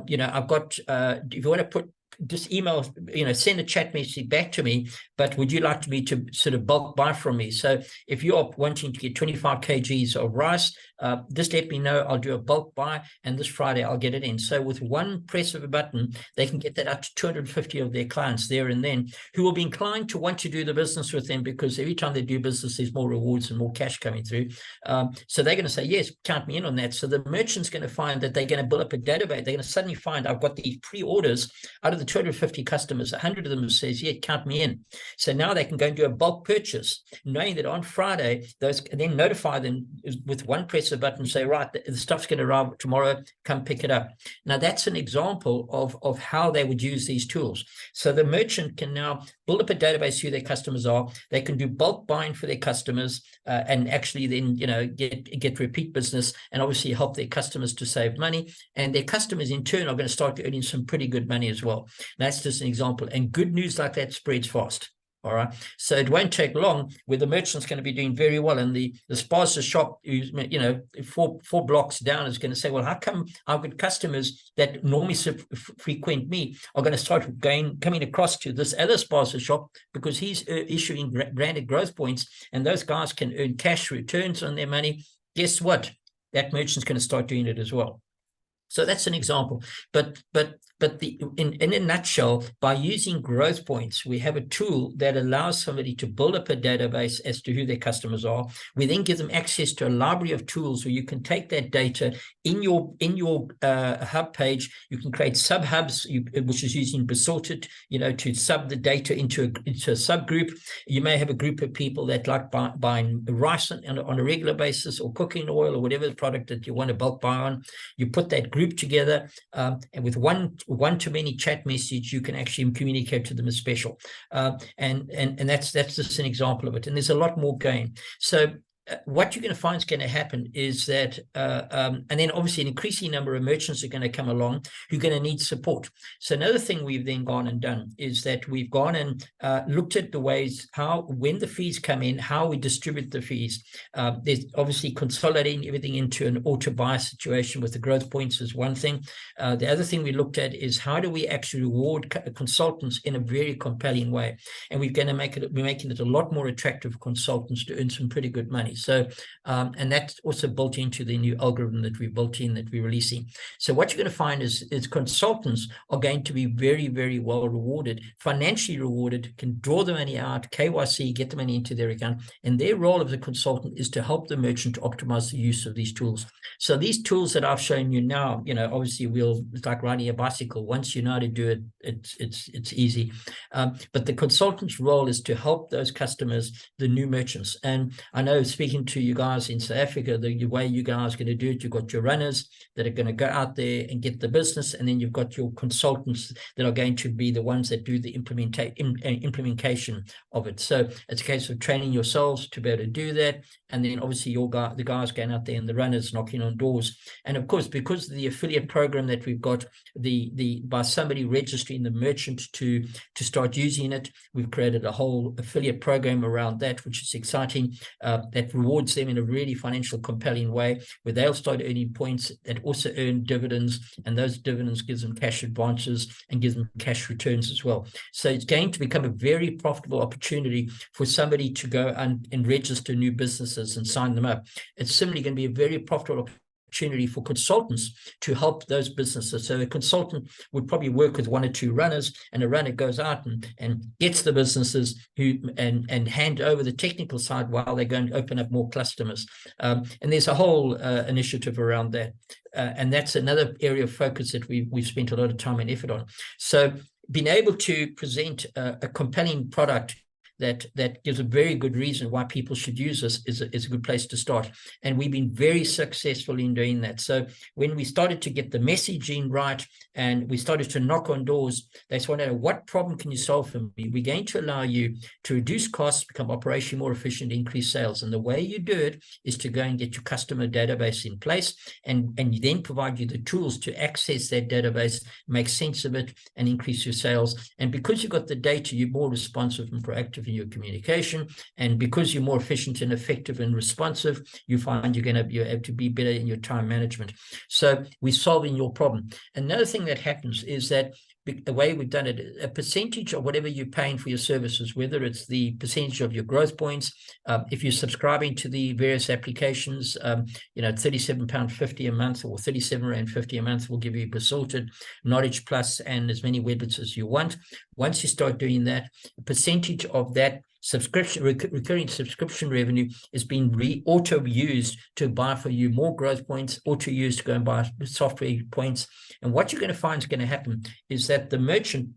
you know, I've got, if you want to put, just email, you know, send a chat message back to me, but would you like me to sort of bulk buy from me? So if you're wanting to get 25 kgs of rice, just let me know, I'll do a bulk buy, and this Friday I'll get it in. So with one press of a button, they can get that up to 250 of their clients there and then, who will be inclined to want to do the business with them, because every time they do business, there's more rewards and more cash coming through. So they're going to say, yes, count me in on that. So the merchant's going to find that they're going to build up a database. They're going to suddenly find, I've got these pre-orders out of the 250 customers, 100 of them says, yeah, count me in. So now they can go and do a bulk purchase, knowing that on Friday, those then notify them with one press of a button, say, right, the stuff's going to arrive tomorrow, come pick it up. Now that's an example of how they would use these tools. So the merchant can now build up a database who their customers are. They can do bulk buying for their customers, and actually then, you know, get repeat business, and obviously help their customers to save money. And their customers in turn are going to start earning some pretty good money as well. That's just an example. And good news like that spreads fast. All right. So it won't take long where the merchant's going to be doing very well. And the spaza shop, who's, you know, four blocks down, is going to say, well, how come I've got customers that normally frequent me are going to start coming across to this other spaza shop, because he's issuing branded growth points, and those guys can earn cash returns on their money. Guess what? That merchant's going to start doing it as well. So that's an example. But in a nutshell, by using growth points, we have a tool that allows somebody to build up a database as to who their customers are. We then give them access to a library of tools where you can take that data in your hub page. You can create sub hubs, which is using Besorted, you know, to sub the data into a subgroup. You may have a group of people that like buying rice on a regular basis, or cooking oil, or whatever the product that you want to bulk buy on. You put that group together, and with one-to-many chat message, you can actually communicate to them as special. And that's just an example of it. And there's a lot more going. So what you're going to find is going to happen is that, and then obviously an increasing number of merchants are going to come along who are going to need support. So another thing we've then gone and done is that we've gone and looked at the ways when the fees come in, how we distribute the fees. There's obviously consolidating everything into an auto buy situation with the growth points is one thing. The other thing we looked at is how do we actually reward consultants in a very compelling way. And we're making it a lot more attractive for consultants to earn some pretty good money. So, and that's also built into the new algorithm that we're releasing. So what you're going to find is consultants are going to be very, very well rewarded, financially rewarded, can draw the money out, KYC, get the money into their account. And their role of the consultant is to help the merchant to optimize the use of these tools. So these tools that I've shown you now, you know, obviously it's like riding a bicycle. Once you know how to do it, it's easy. But the consultant's role is to help those customers, the new merchants. And I know, speaking to you guys in South Africa, the way you guys are going to do it, you've got your runners that are going to go out there and get the business, and then you've got your consultants that are going to be the ones that do the implementation of it. So it's a case of training yourselves to be able to do that, and then obviously the guys going out there and the runners knocking on doors. And of course, because of the affiliate program that we've got, by somebody registering the merchant to start using it, we've created a whole affiliate program around that, which is exciting. That rewards them in a really financial compelling way, where they'll start earning points that also earn dividends, and those dividends gives them cash advances and gives them cash returns as well. So it's going to become a very profitable opportunity for somebody to go and register new businesses and sign them up. It's simply going to be a very profitable opportunity for consultants to help those businesses. So a consultant would probably work with one or two runners, and a runner goes out and gets the businesses and hand over the technical side while they go and open up more customers. And there's a whole initiative around that. And that's another area of focus that we've spent a lot of time and effort on. So being able to present a compelling product that gives a very good reason why people should use this. Is a good place to start. And we've been very successful in doing that. So when we started to get the messaging right and we started to knock on doors, they just want to know, what problem can you solve for me? We're going to allow you to reduce costs, become operationally more efficient, increase sales. And the way you do it is to go and get your customer database in place, and then provide you the tools to access that database, make sense of it, and increase your sales. And because you've got the data, you're more responsive and proactive in your communication. And because you're more efficient and effective and responsive, you find you're able to be better in your time management. So we're solving your problem. Another thing that happens is that the way we've done it, a percentage of whatever you're paying for your services, whether it's the percentage of your growth points, if you're subscribing to the various applications, £37.50 a month or £37.50 a month will give you Consulted, Knowledge Plus, and as many widgets as you want. Once you start doing that, a percentage of that subscription, recurring subscription revenue is being auto used to buy for you more growth points, auto used to go and buy software points. And what you're going to find is going to happen is that the merchant,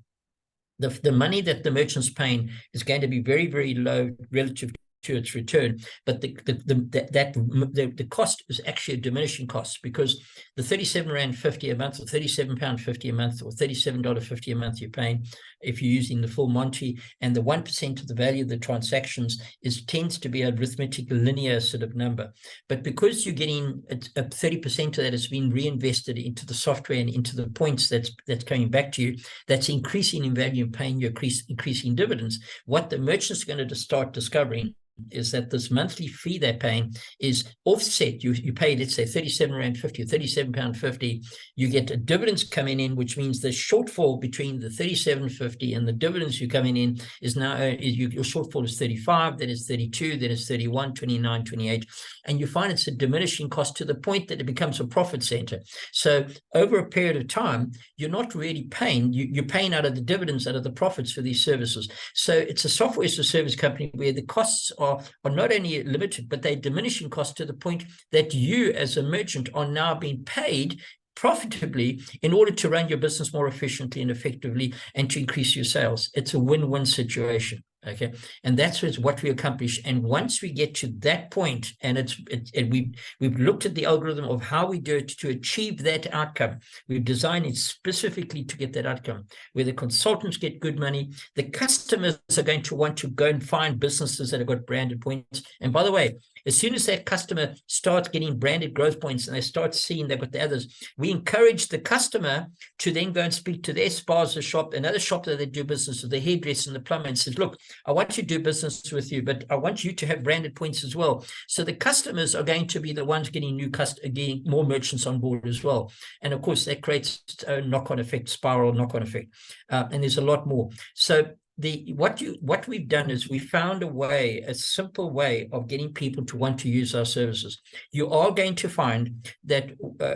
the money that the merchant's paying is going to be very, very low relative to its return, but the cost is actually a diminishing cost, because the £37.50 a month or £37.50 a month or $37.50 a month you're paying if you're using the full Monty, and the 1% of the value of the transactions tends to be a arithmetic linear sort of number. But because you're getting 30% of that has been reinvested into the software and into the points that's coming back to you, that's increasing in value and paying you increasing dividends. What the merchants are going to start discovering is that this monthly fee they're paying is offset. You pay, let's say, £37.50 or £37.50. You get dividends coming in, which means the shortfall between the £37.50 and the dividends you're coming in is now your shortfall is 35, then it's 32, then it's 31, 29, 28, and you find it's a diminishing cost to the point that it becomes a profit center. So over a period of time, you're not really paying. You're paying out of the dividends, out of the profits for these services. So it's a software as a service company where the costs are not only limited, but they're diminishing costs to the point that you as a merchant are now being paid profitably in order to run your business more efficiently and effectively and to increase your sales. It's a win-win situation. Okay, and that's what we accomplish. And once we get to that point, and we've looked at the algorithm of how we do it to achieve that outcome. We've designed it specifically to get that outcome, where the consultants get good money. The customers are going to want to go and find businesses that have got branded points. And by the way, as soon as that customer starts getting branded growth points and they start seeing they've got the others, we encourage the customer to then go and speak to their spaza shop, another shop that they do business with, the hairdresser and the plumber, and says, look, I want to do business with you, but I want you to have branded points as well. So the customers are going to be the ones getting getting more merchants on board as well. And of course, that creates its own knock-on effect, spiral knock-on effect. And there's a lot more. So what we've done is we found a simple way of getting people to want to use our services. You are going to find that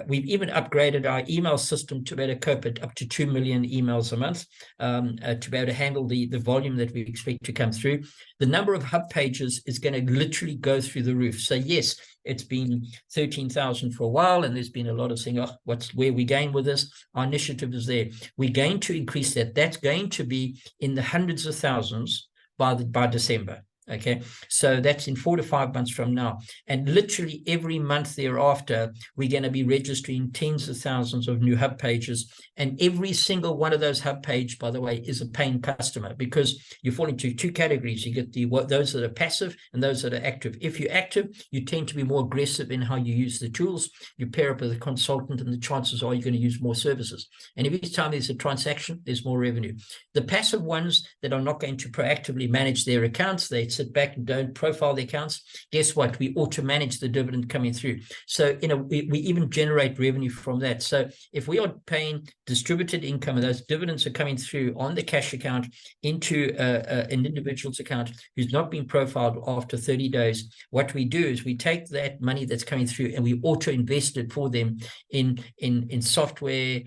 we've even upgraded our email system to be able to cope at up to 2 million emails a month, to be able to handle the volume that we expect to come through. The number of hub pages is going to literally go through the roof. So yes, it's been 13,000 for a while, and there's been a lot of saying, oh, where are we going with this? Our initiative is there. We're going to increase that. That's going to be in the hundreds of thousands by December. Okay, so that's in 4 to 5 months from now. And literally every month thereafter, we're going to be registering tens of thousands of new hub pages. And every single one of those hub page, by the way, is a paying customer, because you fall into two categories. You get those that are passive and those that are active. If you're active, you tend to be more aggressive in how you use the tools. You pair up with a consultant, and the chances are you're going to use more services. And every time there's a transaction, there's more revenue. The passive ones that are not going to proactively manage their accounts, they sit back and don't profile the accounts. Guess what? We auto manage the dividend coming through. So, we even generate revenue from that. So if we are paying distributed income and those dividends are coming through on the cash account into an individual's account who's not been profiled after 30 days, what we do is we take that money that's coming through and we auto invest it for them in software,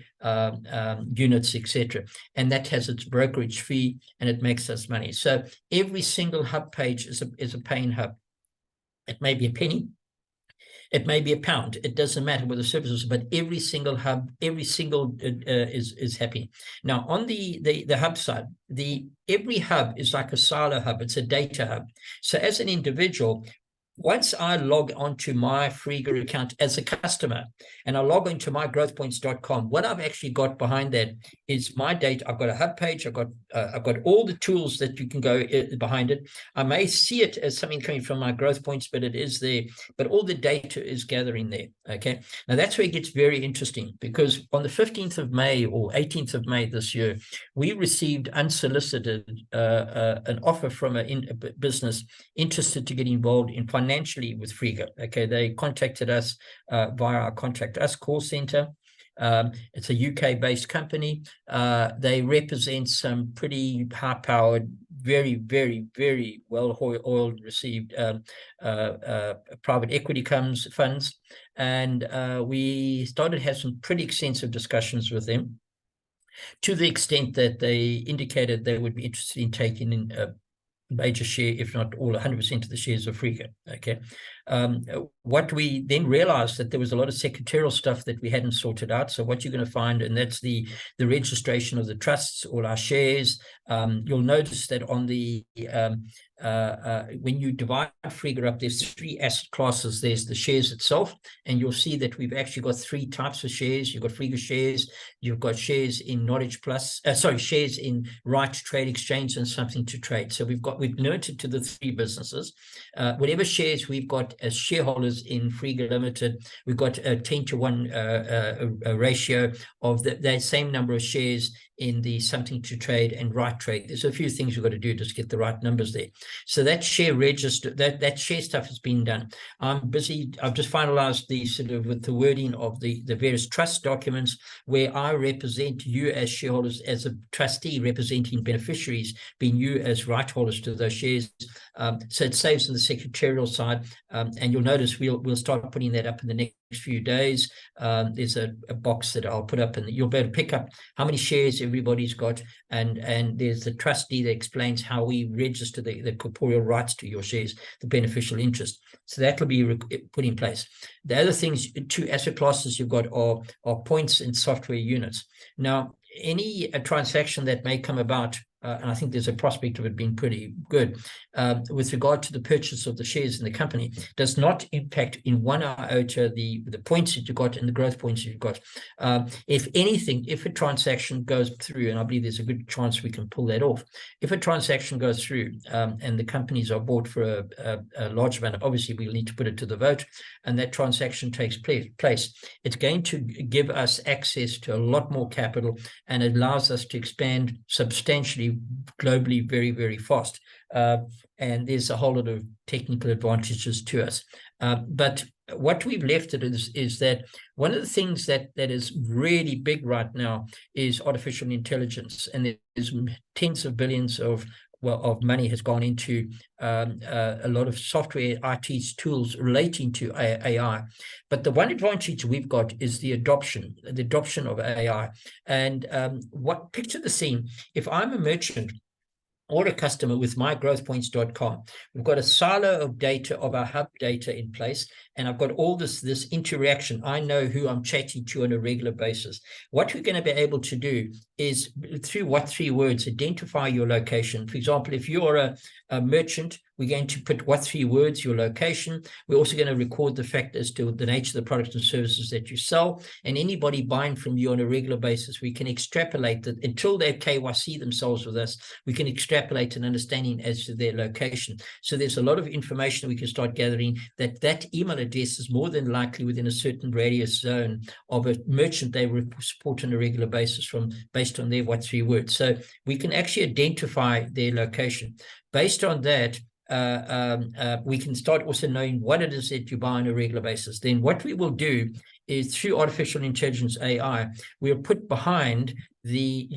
units, etc. And that has its brokerage fee and it makes us money. So every single hub page is a paying hub. It may be a penny, It may be £1. It doesn't matter what the service is, but every single hub, every single is happy. Now, on the hub side, every hub is like a silo hub. It's a data hub. So as an individual, once I log onto my Frega account as a customer and I log into my growthpoints.com, what I've actually got behind that is my data. I've got a hub page. I've got all the tools that you can go behind it. I may see it as something coming from my growth points, but it is there. But all the data is gathering there. Okay. Now that's where it gets very interesting, because on the 15th of May or 18th of May this year, we received unsolicited an offer from a business interested to get involved in financially with Frega. Okay, they contacted us via our Contact Us call center. It's a UK-based company. They represent some pretty high-powered, very, very, very well-oiled received private equity funds. And we started to have some pretty extensive discussions with them, to the extent that they indicated they would be interested in taking in major share, if not all 100% of the shares of Frega. Okay. What we then realized that there was a lot of secretarial stuff that we hadn't sorted out. So what you're going to find, and that's the registration of the trusts, all our shares. You'll notice that on the when you divide Frega up, there's 3 asset classes. There's the shares itself, and you'll see that we've actually got 3 types of shares. You've got Frega shares, you've got shares in Knowledge Plus, shares in Right Trade Exchange and Something to Trade. So we've limited to the 3 businesses. Whatever shares we've got as shareholders in Frega Limited, we've got a 10-to-1 ratio of that same number of shares in the Something to Trade and Right Trade. There's a few things we've got to do to get the right numbers there. So that share register, that share stuff has been done. I'm busy. I've just finalized the sort of with the wording of the various trust documents, where I represent you as shareholders, as a trustee representing beneficiaries, being you as right holders to those shares. So it saves on the secretarial side, and you'll notice we'll start putting that up in the next few days. There's a box that I'll put up, and you'll be able to pick up how many shares everybody's got, and there's the trustee that explains how we register the corporeal rights to your shares, the beneficial interest. So that'll be put in place. The other things, 2 asset classes you've got are points and software units. Now, any transaction that may come about, and I think there's a prospect of it being pretty good, with regard to the purchase of the shares in the company, does not impact in 1 iota the points that you got and the growth points that you've got. If anything, if a transaction goes through, and I believe there's a good chance we can pull that off, if a transaction goes through and the companies are bought for a large amount, obviously we'll need to put it to the vote, and that transaction takes place, it's going to give us access to a lot more capital, and it allows us to expand substantially globally very, very fast. And there's a whole lot of technical advantages to us. But what we've left it is that one of the things that is really big right now is artificial intelligence, and there's tens of billions of money has gone into a lot of software IT tools relating to AI. But the one advantage we've got is the adoption of AI. And picture the scene. If I'm a merchant or a customer with mygrowthpoints.com, we've got a silo of data, of our hub data in place, and I've got all this interaction. I know who I'm chatting to on a regular basis. What we're going to be able to do is, through what 3 words, identify your location. For example, if you're a merchant, we're going to put what 3 words, your location. We're also going to record the fact as to the nature of the products and services that you sell. And anybody buying from you on a regular basis, we can extrapolate that until they KYC themselves with us. We can extrapolate an understanding as to their location. So there's a lot of information we can start gathering, that email address is more than likely within a certain radius zone of a merchant they support on a regular basis based on their what 3 words. So we can actually identify their location. Based on that, we can start also knowing what it is that you buy on a regular basis. Then what we will do is through artificial intelligence, AI, we are put behind the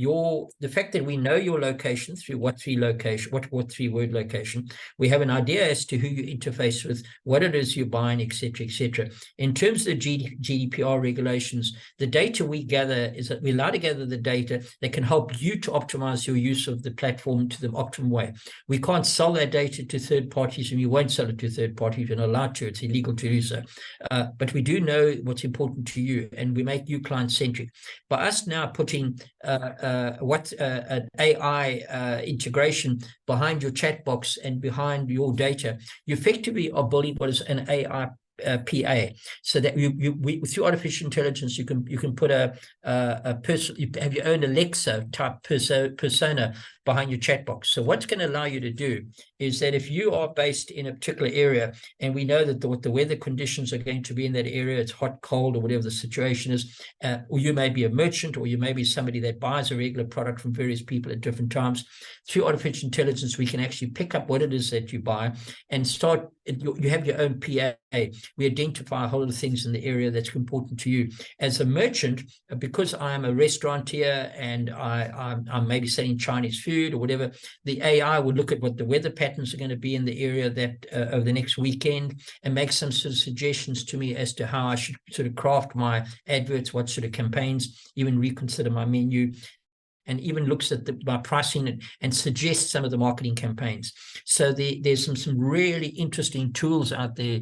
fact that we know your location through what three-word location. We have an idea as to who you interface with, what it is you're buying, etc., etc. In terms of the GDPR regulations, the data we gather is that we're allowed to gather the data that can help you to optimize your use of the platform to the optimum way. We can't sell that data to third parties, and we won't sell it to third parties. We're not allowed to. It's illegal to do so. But we do know what's important to you, and we make you client-centric. By us now putting an AI integration behind your chat box and behind your data, you effectively are building what is an AI PA, so that we through artificial intelligence you can put a person, you have your own Alexa type persona behind your chat box. So what's going to allow you to do is that if you are based in a particular area, and we know that what the weather conditions are going to be in that area, it's hot, cold, or whatever the situation is, or you may be a merchant, or you may be somebody that buys a regular product from various people at different times, through artificial intelligence we can actually pick up what it is that you buy and start, you have your own PA. We identify a whole lot of things in the area that's important to you. As a merchant, because I'm a restaurateur and I'm maybe selling Chinese food or whatever, the AI will look at what the weather patterns are going to be in the area that over the next weekend, and make some sort of suggestions to me as to how I should sort of craft my adverts, what sort of campaigns, even reconsider my menu, and even looks at my pricing and suggests some of the marketing campaigns. So there's some really interesting tools out there.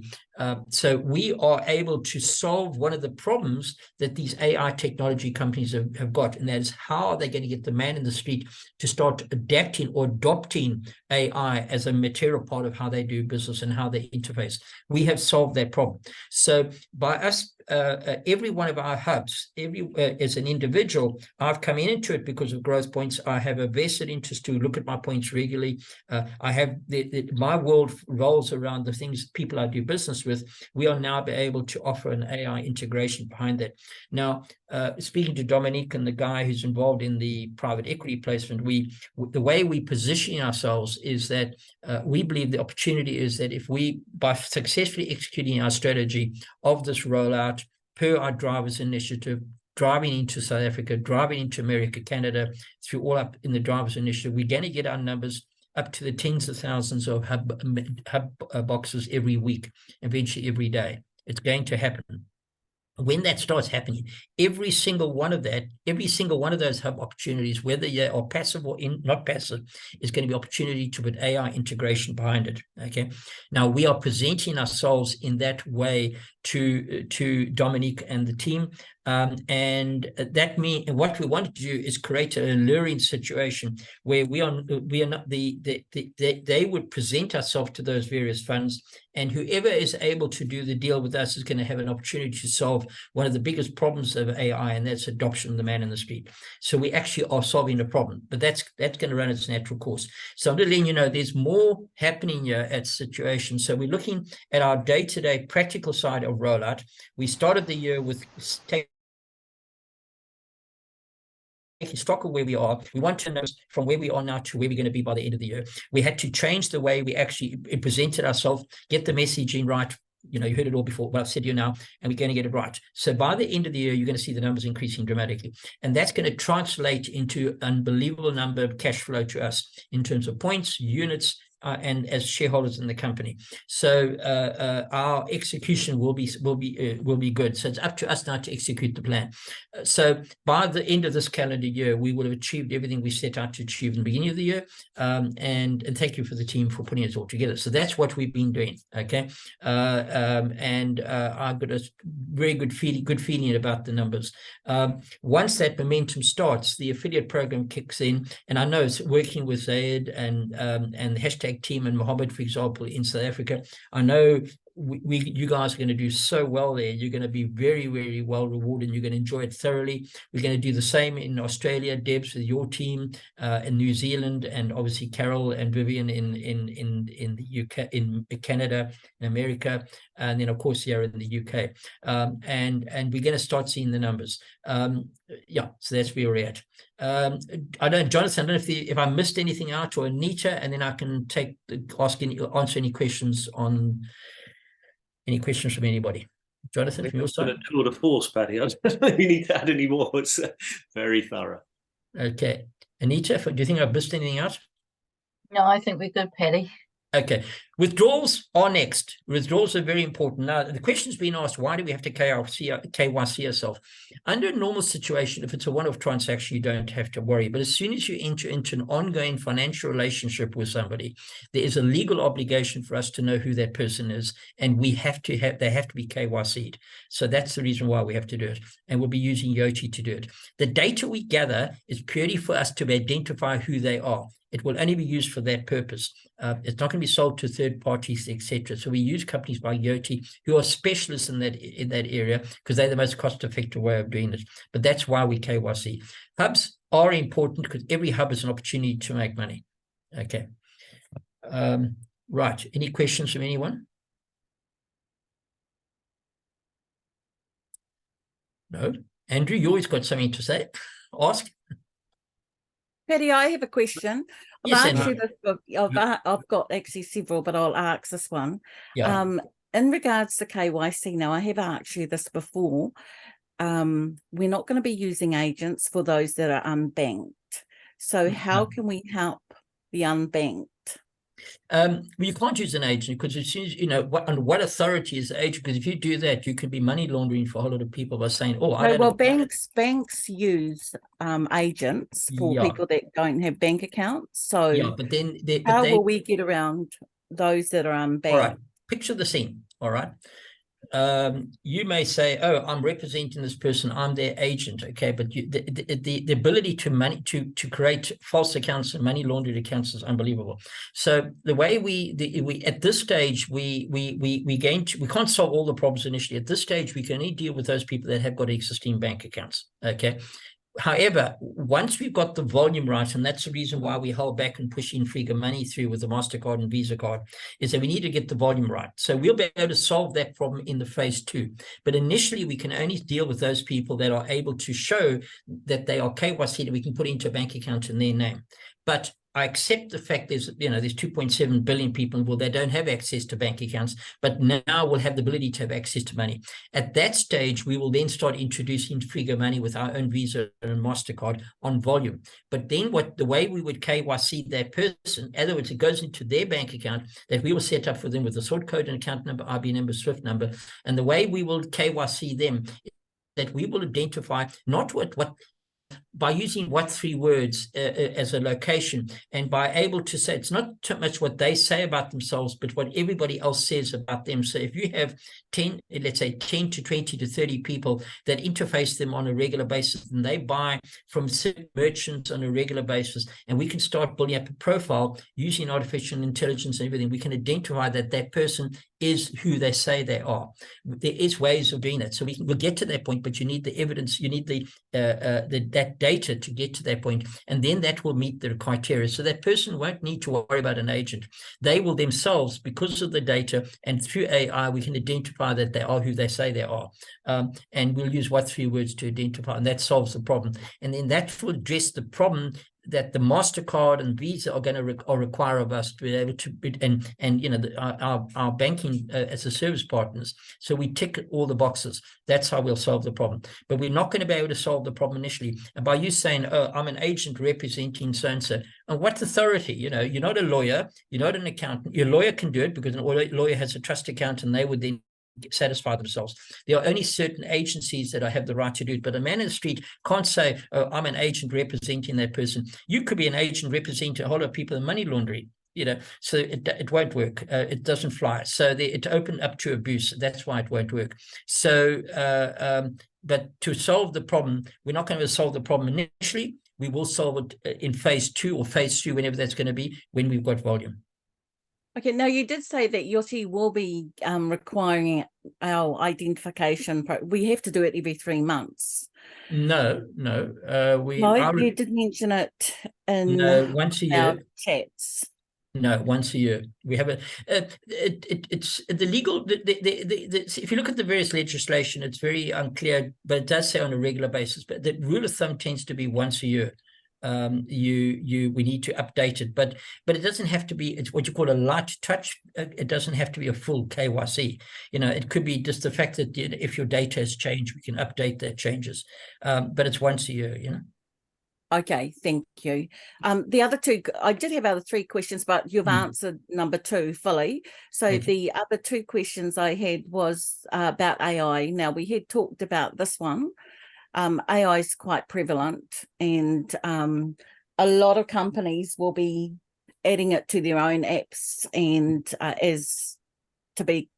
So we are able to solve one of the problems that these AI technology companies have got, and that is how are they going to get the man in the street to start adapting or adopting AI as a material part of how they do business and how they interface. We have solved that problem. So by us, every one of our hubs, as an individual, I've come into it because of growth points. I have a vested interest to look at my points regularly. I have my world revolves around the things people I do business with. We are now able to offer an AI integration behind that. Now, speaking to Dominique and the guy who's involved in the private equity placement, the way we position ourselves is that we believe the opportunity is that if we, by successfully executing our strategy of this rollout per our drivers initiative, driving into South Africa, driving into America, Canada, through all up in the drivers initiative, we're going to get our numbers up to the tens of thousands of hub boxes every week, eventually every day. It's going to happen. When that starts happening, every single one of those hub opportunities, whether they are passive or not passive, is going to be opportunity to put AI integration behind it. Okay. Now we are presenting ourselves in that way to Dominique and the team. And that means what we want to do is create an alluring situation where we are not they would present ourselves to those various funds, and whoever is able to do the deal with us is going to have an opportunity to solve one of the biggest problems of AI, and that's adoption of the man in the street. So we actually are solving the problem, but that's going to run its natural course. So I'm just letting you know there's more happening here at Situation. So we're looking at our day-to-day practical side of rollout. We started the year with taking stock of where we are. We want to know from where we are now to where we're going to be by the end of the year. We had to change the way we actually presented ourselves, get the messaging right. You know, you heard it all before, but I've said to you now, and we're going to get it right. So by the end of the year, you're going to see the numbers increasing dramatically. And that's going to translate into an unbelievable number of cash flow to us in terms of points, units, and as shareholders in the company. So our execution will be good. So it's up to us now to execute the plan. So by the end of this calendar year, we will have achieved everything we set out to achieve in the beginning of the year. And thank you for the team for putting it all together. So that's what we've been doing. Okay. I've got a very good feeling about the numbers. Once that momentum starts, the affiliate program kicks in, and I know it's working with Zaid and the hashtag team and Mohammed, for example, in South Africa. I know you guys are going to do so well there. You're going to be very, very well rewarded, and you're going to enjoy it thoroughly. We're going to do the same in Australia, Debs, with your team, in New Zealand, and obviously Carol and Vivian in the UK, in Canada, in America, and then of course here in the UK. And we're going to start seeing the numbers. Yeah, so that's where we're at. Jonathan, I don't know if I missed anything out, or Anita, and then I can answer any questions from anybody. Jonathan, We from your haven't done side? a tour de force, Paddy. I don't know if you need to add any more. It's very thorough. Okay. Anita, do you think I've missed anything out? No, I think we're good, Paddy. Okay, withdrawals are next. Withdrawals are very important. Now, the question's been asked, why do we have to KYC ourselves? Under a normal situation, if it's a one-off transaction, you don't have to worry. But as soon as you enter into an ongoing financial relationship with somebody, there is a legal obligation for us to know who that person is, and they have to be KYC'd. So that's the reason why we have to do it. And we'll be using Yoti to do it. The data we gather is purely for us to identify who they are. It will only be used for that purpose. It's not going to be sold to third parties, etc. So we use companies like Yoti who are specialists in that area because they're the most cost-effective way of doing it. But that's why we KYC. Hubs are important because every hub is an opportunity to make money. Okay. Right. Any questions from anyone? No. Andrew, you always got something to say. Ask. Paddy, I have a question. Yes, I've Andrew. I've got actually several, but I'll ask this one. Yeah. In regards to KYC, now I have asked you this before. We're not going to be using agents for those that are unbanked. So how can we help the unbanked? Well, you can't use an agent because as soon as under what authority is the agent? Because if you do that, you can be money laundering for a whole lot of people by saying, "Oh, I don't." Well, banks use agents for people that don't have bank accounts. So yeah, but then how will we get around those that are unbanked? All right, picture the scene. All right. You may say, "Oh, I'm representing this person. I'm their agent." Okay, but the ability to create false accounts and money laundered accounts is unbelievable. So the way we at this stage we can't solve all the problems initially. At this stage, we can only deal with those people that have got existing bank accounts. Okay. However, once we've got the volume right, and that's the reason why we hold back and push in Frega money through with the MasterCard and Visa card, is that we need to get the volume right. So we'll be able to solve that problem in the phase 2. But initially, we can only deal with those people that are able to show that they are KYC that we can put into a bank account in their name. But I accept the fact there's 2.7 billion people in the world that don't have access to bank accounts, but now will have the ability to have access to money. At that stage, we will then start introducing Frega money with our own Visa and MasterCard on volume. But then the way we would KYC that person, in other words, it goes into their bank account that we will set up for them with the sort code and account number, IB number, SWIFT number. And the way we will KYC them is that we will identify not what by using what 3 words as a location, and by able to say it's not too much what they say about themselves, but what everybody else says about them. So if you have 10, let's say 10 to 20 to 30 people that interface them on a regular basis, and they buy from certain merchants on a regular basis, and we can start building up a profile using artificial intelligence and everything, we can identify that that person is who they say they are. There is ways of doing that. So we'll get to that point, but you need the evidence, you need that data to get to that point, and then that will meet the criteria. So that person won't need to worry about an agent. They will themselves, because of the data and through AI, we can identify that they are who they say they are. And we'll use what 3 words to identify, and that solves the problem. And then that will address the problem that the MasterCard and Visa are going to require of us to be able to, and our banking as a service partners. So we tick all the boxes. That's how we'll solve the problem. But we're not going to be able to solve the problem initially. And by you saying, "Oh, I'm an agent representing so-and-so," and what authority? You're not a lawyer, you're not an accountant. Your lawyer can do it because a lawyer has a trust account, and they would then satisfy themselves. There are only certain agencies that have the right to do it, but a man in the street can't say, "Oh, I'm an agent representing that person." You could be an agent representing a whole lot of people in money laundering, so it won't work. It doesn't fly. So it opened up to abuse. That's why it won't work. So, but to solve the problem, we're not going to solve the problem initially. We will solve it in phase 2 or phase 3, whenever that's going to be, when we've got volume. Okay, now you did say that Yoti will be requiring our identification. We have to do it every 3 months. No. You did mention it in once a year. our chats. No, once a year. We have it's the legal. If you look at the various legislation, it's very unclear, but it does say on a regular basis. But the rule of thumb tends to be once a year. we need to update it, but it doesn't have to be, it's what you call a light touch. It doesn't have to be a full KYC. It could be just the fact that if your data has changed, we can update that changes, but it's once a year. Okay, thank you. The other two, I did have other three questions, but you've answered number two fully. So the other two questions I had was about AI. Now, we had talked about this one. AI is quite prevalent, and a lot of companies will be adding it to their own apps, and as to be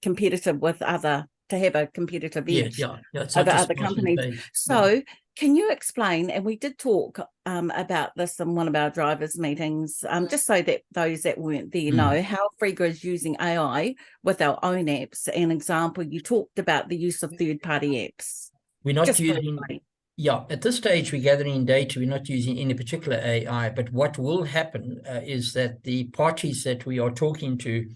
competitive with to have a competitive edge over other companies. So can you explain, and we did talk about this in one of our drivers' meetings, just so that those that weren't there know how Frega is using AI with our own apps. An example, you talked about the use of third-party apps. We're not using, at this stage, we're gathering data. We're not using any particular AI, but what will happen is that the parties that we are talking to,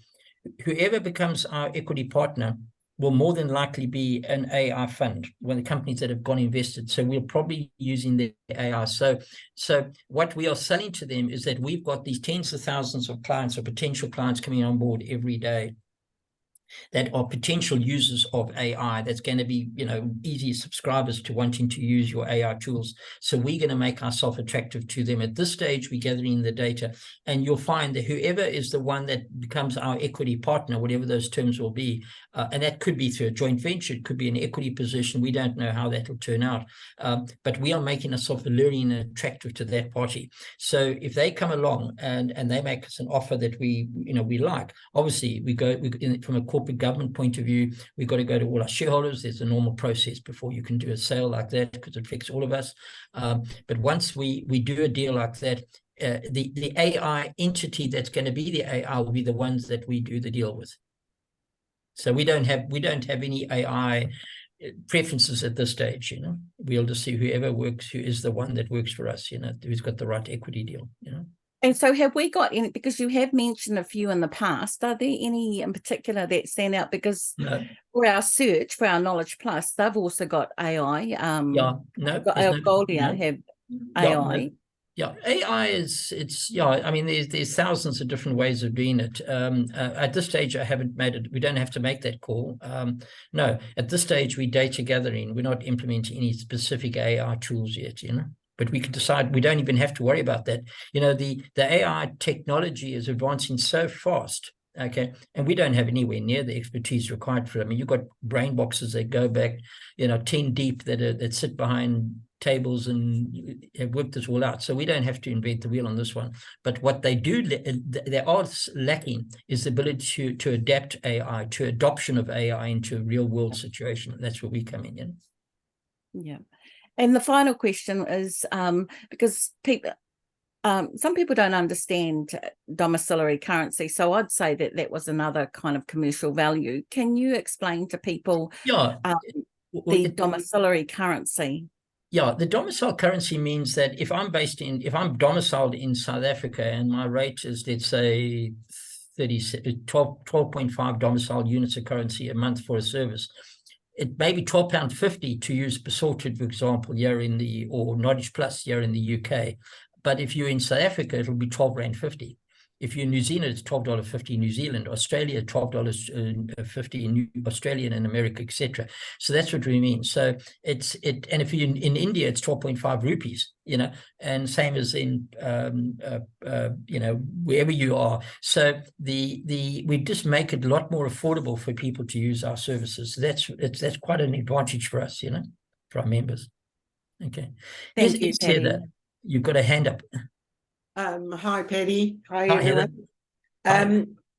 whoever becomes our equity partner, will more than likely be an AI fund, one of the companies that have gone invested. So we're probably using the AI. So what we are selling to them is that we've got these tens of thousands of clients or potential clients coming on board every day that are potential users of AI. That's going to be, easy subscribers to wanting to use your AI tools. So we're going to make ourselves attractive to them. At this stage, we're gathering the data, and you'll find that whoever is the one that becomes our equity partner, whatever those terms will be, and that could be through a joint venture, it could be an equity position. We don't know how that will turn out, but we are making ourselves alluring and attractive to that party. So if they come along and they make us an offer that we like, obviously we go from a corporate government point of view, we've got to go to all our shareholders. There's a normal process before you can do a sale like that, because it affects all of us. But once we do a deal like that, the AI entity that's going to be the AI will be the ones that we do the deal with. So we don't have any AI preferences at this stage. We'll just see whoever works, who is the one that works for us, who's got the right equity deal. And so have we got any, because you have mentioned a few in the past, are there any in particular that stand out? Because for our search, for our Knowledge Plus, they've also got AI. Goldia have AI. AI is, I mean, there's thousands of different ways of doing it. At this stage, I haven't made it. We don't have to make that call. No, at this stage, we're data gathering. We're not implementing any specific AI tools yet, But we can decide. We don't even have to worry about that. The AI technology is advancing so fast, okay, and we don't have anywhere near the expertise required for it. I mean, you've got brain boxes that go back, 10 deep that sit behind tables and have worked this all out. So we don't have to invent the wheel on this one. But what they are lacking is the ability to adapt AI, to adoption of AI into a real world situation. That's where we come in. Yeah. And the final question is, because some people don't understand domiciliary currency, so I'd say that was another kind of commercial value. Can you explain to people the domiciliary currency? Yeah, the domicile currency means that if I'm domiciled in South Africa and my rate is, let's say, 12.5 domicile units of currency a month for a service, it may be £12.50 to use Besorted, for example, or Knowledge Plus here in the UK. But if you're in South Africa, it'll be £12.50. If you're in New Zealand, it's $12.50 New Zealand. Australia, $12.50 in Australian and America, etc. So that's what we mean. So and if you're in India, it's 12.5 rupees, and same as in wherever you are. So we just make it a lot more affordable for people to use our services. So that's quite an advantage for us, for our members. Okay. Thank you, Paddy. You've got a hand up. Hi, Paddy. Hi, everyone.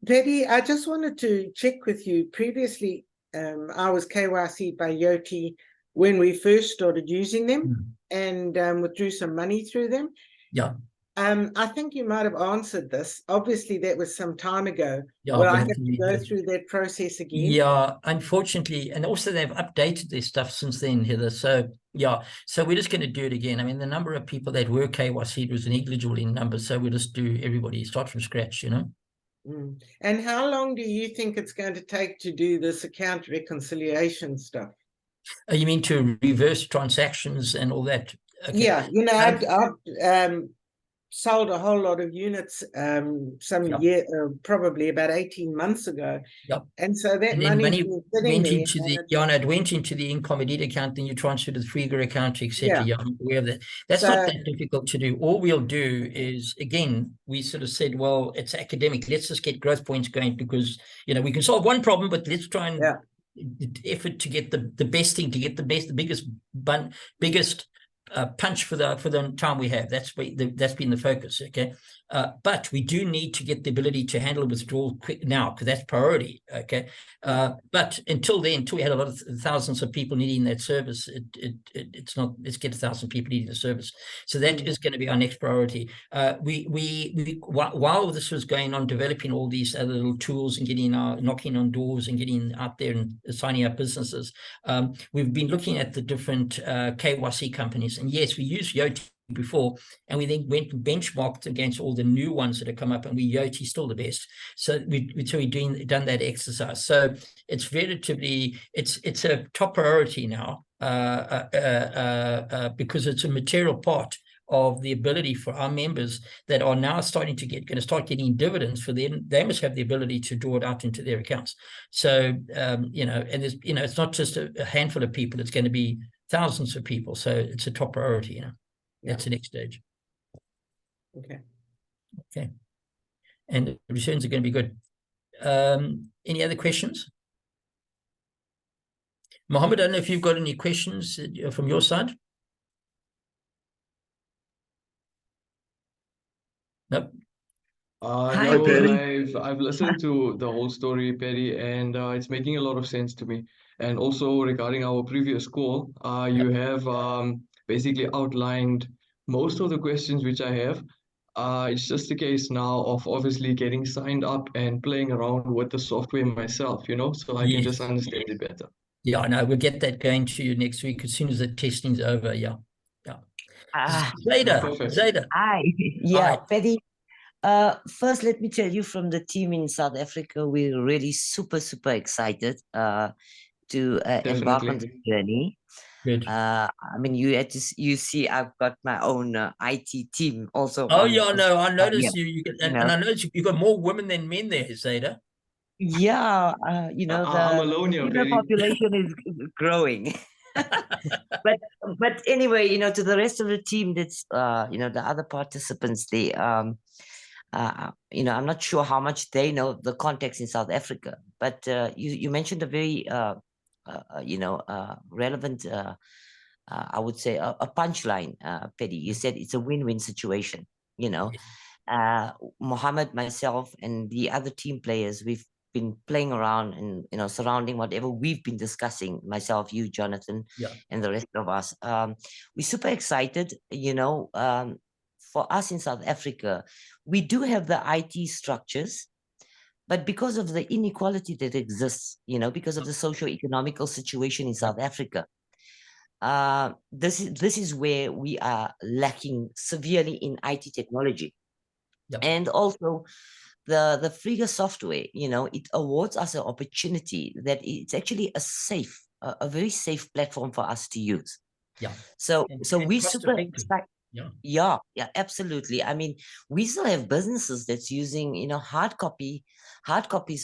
Paddy, I just wanted to check with you. Previously, I was KYC'd by Yoti when we first started using them and withdrew some money through them. Yeah. I think you might have answered this. Obviously, that was some time ago. Yeah, Will I have to go through that process again? Yeah, unfortunately. And also they've updated their stuff since then, Heather. So, yeah. So we're just going to do it again. I mean, the number of people that were KYC'd was negligible in numbers. So we'll just do everybody, start from scratch, And how long do you think it's going to take to do this account reconciliation stuff? You mean to reverse transactions and all that? Okay. Yeah, you know, I've sold a whole lot of units probably about 18 months ago. Yep. And so that And then money's money been sitting went there. into the, yeah, no, it went into the income account, then you transferred to the Frega account, etc. Yeah. Yeah, I'm aware of that. That's So- not that difficult to do. All we'll do is, again, we sort of said, well, it's academic. Let's just get growth points going because, you know, we can solve one problem, but let's try and effort to get the best thing, to get the biggest punch for the time we have. That's been the focus. Okay. But we do need to get the ability to handle withdrawal quick now, because that's priority. Okay. But until then, until we had a lot of thousands of people needing that service, it's not, let's get 1,000 people needing the service. So that is going to be our next priority. While this was going on, developing all these other little tools and knocking on doors and getting out there and signing up businesses, we've been looking at the different KYC companies. And yes, we used Yoti before, and we then went and benchmarked against all the new ones that have come up, and Yoti is still the best. So we've done that exercise. So it's relatively, it's a top priority now because it's a material part of the ability for our members that are now going to start getting dividends for them. They must have the ability to draw it out into their accounts. So, you know, and there's, you know, it's not just a handful of people, it's going to be thousands of people. So it's a top priority, you know. That's the next stage. Okay. Okay. And the returns are going to be good. Any other questions? Mohammed, I don't know if you've got any questions from your side. Nope. Hi, I've listened to the whole story, Perry, and it's making a lot of sense to me. And also regarding our previous call, you have basically outlined most of the questions which I have. It's just a case now of obviously getting signed up and playing around with the software myself, you know, so I can just understand it better. Yeah, I know. We'll get that going to you next week as soon as the testing's over. Yeah. Zayda. Hi. Yeah, Hi. Paddy. First, let me tell you from the team in South Africa, we're really super excited to embark on this journey. Good. I mean, you see, I've got my own IT team also. Oh, yeah, no, I noticed and I noticed you've got more women than men there, Zayda. Yeah, you know, I'm alone here, the population is growing. but anyway, you know, to the rest of the team, that's you know, the other participants, they you know, I'm not sure how much they know the context in South Africa, but you mentioned a very you know, relevant I would say a punchline, Paddy. You said it's a win-win situation, you know. Mohammed, myself, and the other team players, we've been playing around and, you know, surrounding whatever we've been discussing, myself, you, Jonathan, and the rest of us. We're super excited, you know. For us in South Africa, we do have the IT structures, but because of the inequality that exists, you know, because of the socio-economical situation in South Africa, this is where we are lacking severely in IT technology. And also the Frega software, you know, it awards us an opportunity that it's actually a very safe platform for us to use. So we super excited. Yeah, absolutely. I mean, we still have businesses that's using, you know, hard copies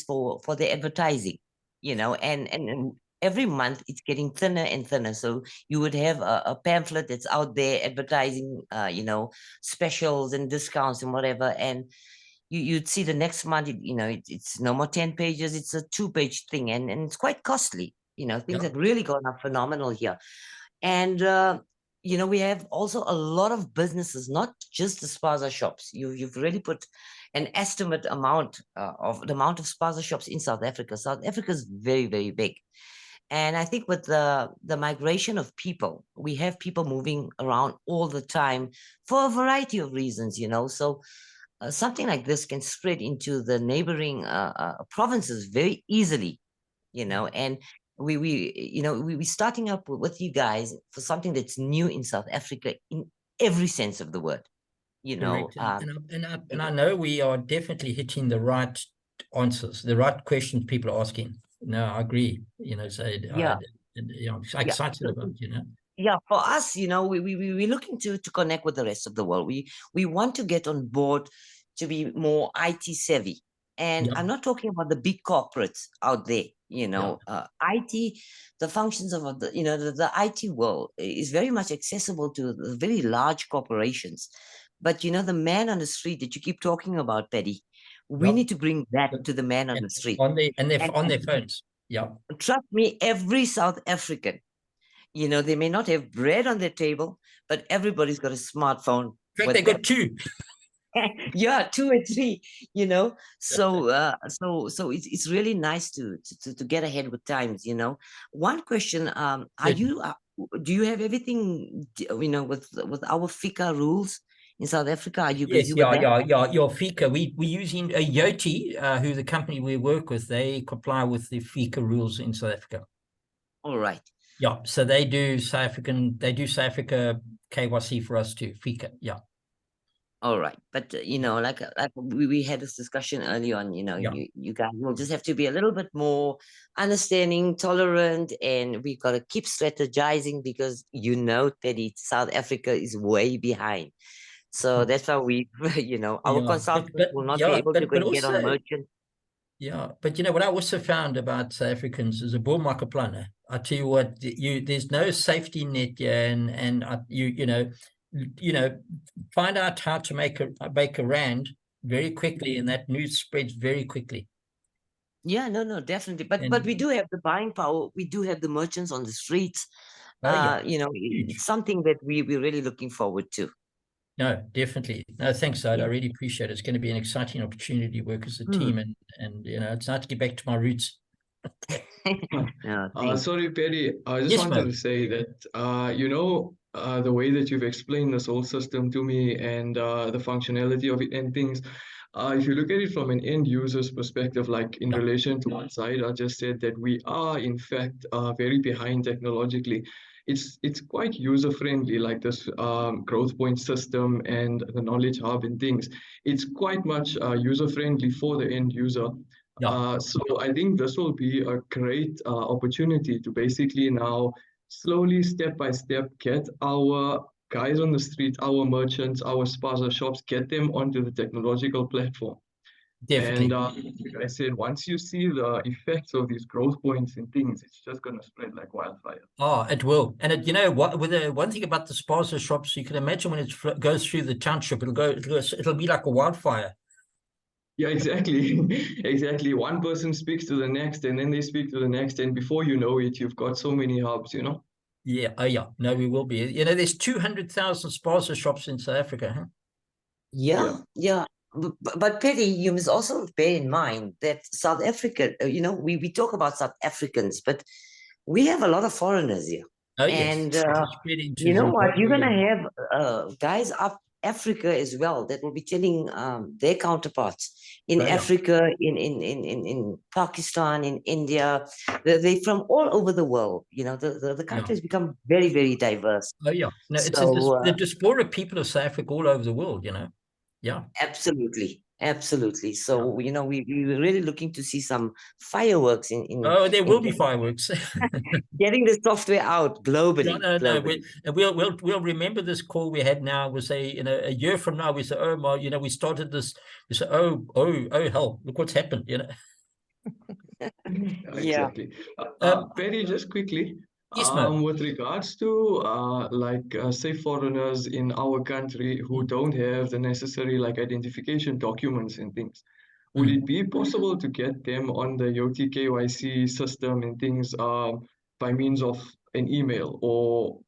for their advertising, you know, and every month it's getting thinner and thinner. So you would have a pamphlet that's out there advertising, you know, specials and discounts and whatever. And you'd see the next month, you know, it's no more 10 pages. It's a 2-page thing. And it's quite costly. You know, things have really gone up phenomenal here. And, you know, we have also a lot of businesses, not just the spaza shops. You've really put an estimate amount of the amount of spaza shops in South Africa. South Africa is very, very big. And I think with the migration of people, we have people moving around all the time for a variety of reasons, you know. So something like this can spread into the neighboring provinces very easily, you know. And we're starting up with you guys for something that's new in South Africa in every sense of the word, you know. And I know we are definitely hitting the right answers, the right questions people are asking. No, I agree. You know, so I'm excited about, you know. yeah, for us, we're looking to connect with the rest of the world. We want to get on board to be more IT savvy. And I'm not talking about the big corporates out there, IT, the functions of the IT world is very much accessible to the very large corporations. But the man on the street that you keep talking about, Paddy, we need to bring that to the man on the street. On their phones. Yeah. Trust me, every South African, they may not have bread on their table, but everybody's got a smartphone. In fact, they got two. Yeah, 2 and 3, so it's really nice to get ahead with times. One question, do you have everything with our FICA rules in South Africa? Are you busy with that? Your FICA, we're using a Yoti, who the company we work with, they comply with the FICA rules in South Africa. All right. Yeah, so they do South Africa KYC for us too, FICA, yeah. All right, but like we had this discussion early on. You guys will just have to be a little bit more understanding, tolerant, and we got to keep strategizing because Teddy, South Africa is way behind. So that's why we, our consultants will not be able to get on merchant. Yeah, but what I also found about South Africans is a bull market planner. I tell you what, there's no safety net here, and find out how to make a rand very quickly, and that news spreads very quickly. Yeah, no, definitely. But we do have the buying power. We do have the merchants on the streets. It's something that we're really looking forward to. No, definitely. No, thanks, Zod. I really appreciate it. It's going to be an exciting opportunity to work as a team, and it's nice to get back to my roots. Sorry, Paddy. I just wanted to say that the way that you've explained this whole system to me and the functionality of it and things. If you look at it from an end user's perspective, like in relation to one side, I just said that we are in fact very behind technologically. It's quite user friendly, like this growth point system and the knowledge hub and things. It's quite much user friendly for the end user. So I think this will be a great opportunity to basically now slowly, step by step, get our guys on the street, our merchants, our spaza shops, get them onto the technological platform. Definitely. And like I said, once you see the effects of these growth points and things, it's just going to spread like wildfire. Oh, it will. And one thing about the spaza shops, you can imagine when it goes through the township, it'll be like a wildfire. Yeah, exactly. Exactly. One person speaks to the next, and then they speak to the next, and before you know it, you've got so many hubs, Yeah. Oh, yeah. No, we will be. There's 200,000 spaza shops in South Africa, huh? Yeah. But Paddy, you must also bear in mind that South Africa, we talk about South Africans, but we have a lot of foreigners here. Oh, yes. And you know what? You're going to have guys up Africa as well that will be telling their counterparts in Africa, in Pakistan, in India. They're from all over the world. The country has become very, very diverse. Oh, yeah. No, it's the diaspora people of South Africa all over the world, Yeah. Absolutely. So, we're really looking to see some fireworks there will be fireworks. Getting the software out globally. No. We'll remember this call we had now. We'll say, a year from now, we say, we started this. We say, oh, hell, look what's happened, Exactly. Paddy, just quickly. Yes, with regards to say foreigners in our country who don't have the necessary identification documents and things, would it be possible to get them on the Yoti KYC system and things by means of an email or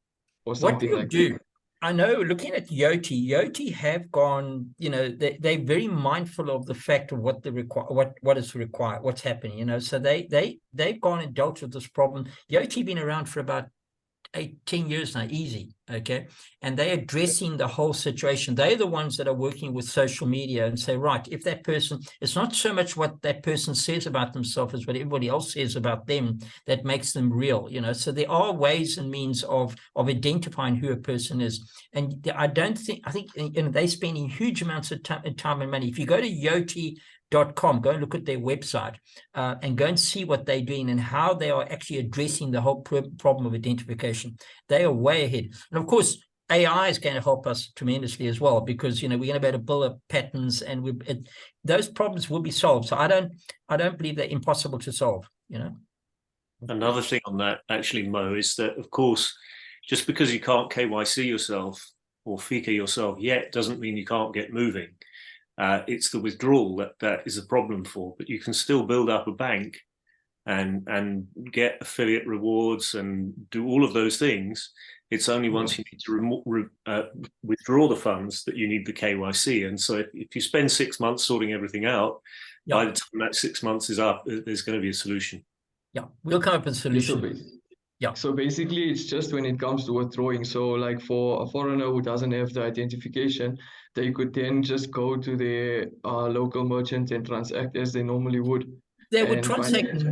something like that? I know, looking at Yoti have gone, they're very mindful of the fact of what is required, what's happening, so they've gone and dealt with this problem. Yoti been around for about 10 years now, easy, okay? And they're addressing the whole situation. They're the ones that are working with social media and say, right, if that person, it's not so much what that person says about themselves as what everybody else says about them that makes them real, So there are ways and means of identifying who a person is. And I think they're spending huge amounts of time and money. If you go to Yoti .com. Go and look at their website and go and see what they're doing and how they are actually addressing the whole problem of identification. They are way ahead. And of course, AI is going to help us tremendously as well, because we're going to be able to build up patterns, and those problems will be solved. So I don't believe they're impossible to solve. Another thing on that, actually, Mo, is that, of course, just because you can't KYC yourself or FICA yourself yet doesn't mean you can't get moving. It's the withdrawal that is a problem for, but you can still build up a bank and get affiliate rewards and do all of those things. It's only once you need to withdraw the funds that you need the KYC. And so if you spend 6 months sorting everything out, by the time that 6 months is up, there's going to be a solution. Yeah, we'll come up with a solution. So basically, it's just when it comes to withdrawing. So like for a foreigner who doesn't have the identification, they could then just go to their local merchant and transact as they normally would. They would transact.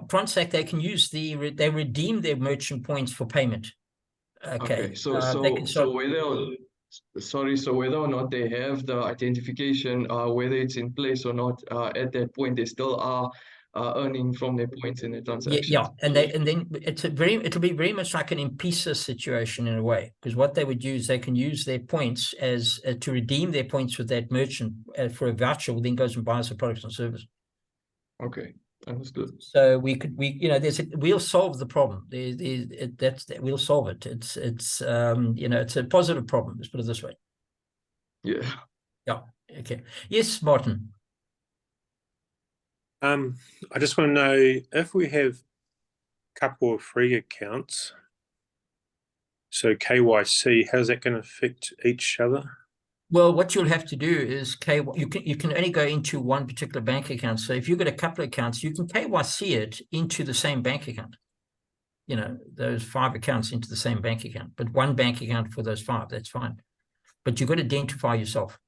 Transact. They can use they redeem their merchant points for payment. Okay. So whether or not they have the identification, whether it's in place or not, at that point they still are earning from their points in the transaction. And then it'll be very much like an M-Pesa situation in a way, because what they would use, they can use their points as to redeem their points with that merchant for a voucher, then goes and buys the products and service. Okay, understood. So we'll solve the problem. We'll solve it. It's a positive problem. Let's put it this way. Yeah. Okay. Yes, Martin. I just want to know, if we have a couple of Frega accounts, so KYC, how's that going to affect each other? Well, what you'll have to do is you can only go into one particular bank account. So if you've got a couple of accounts, you can KYC it into the same bank account. Those 5 accounts into the same bank account, but one bank account for those 5. That's fine. But you've got to identify yourself.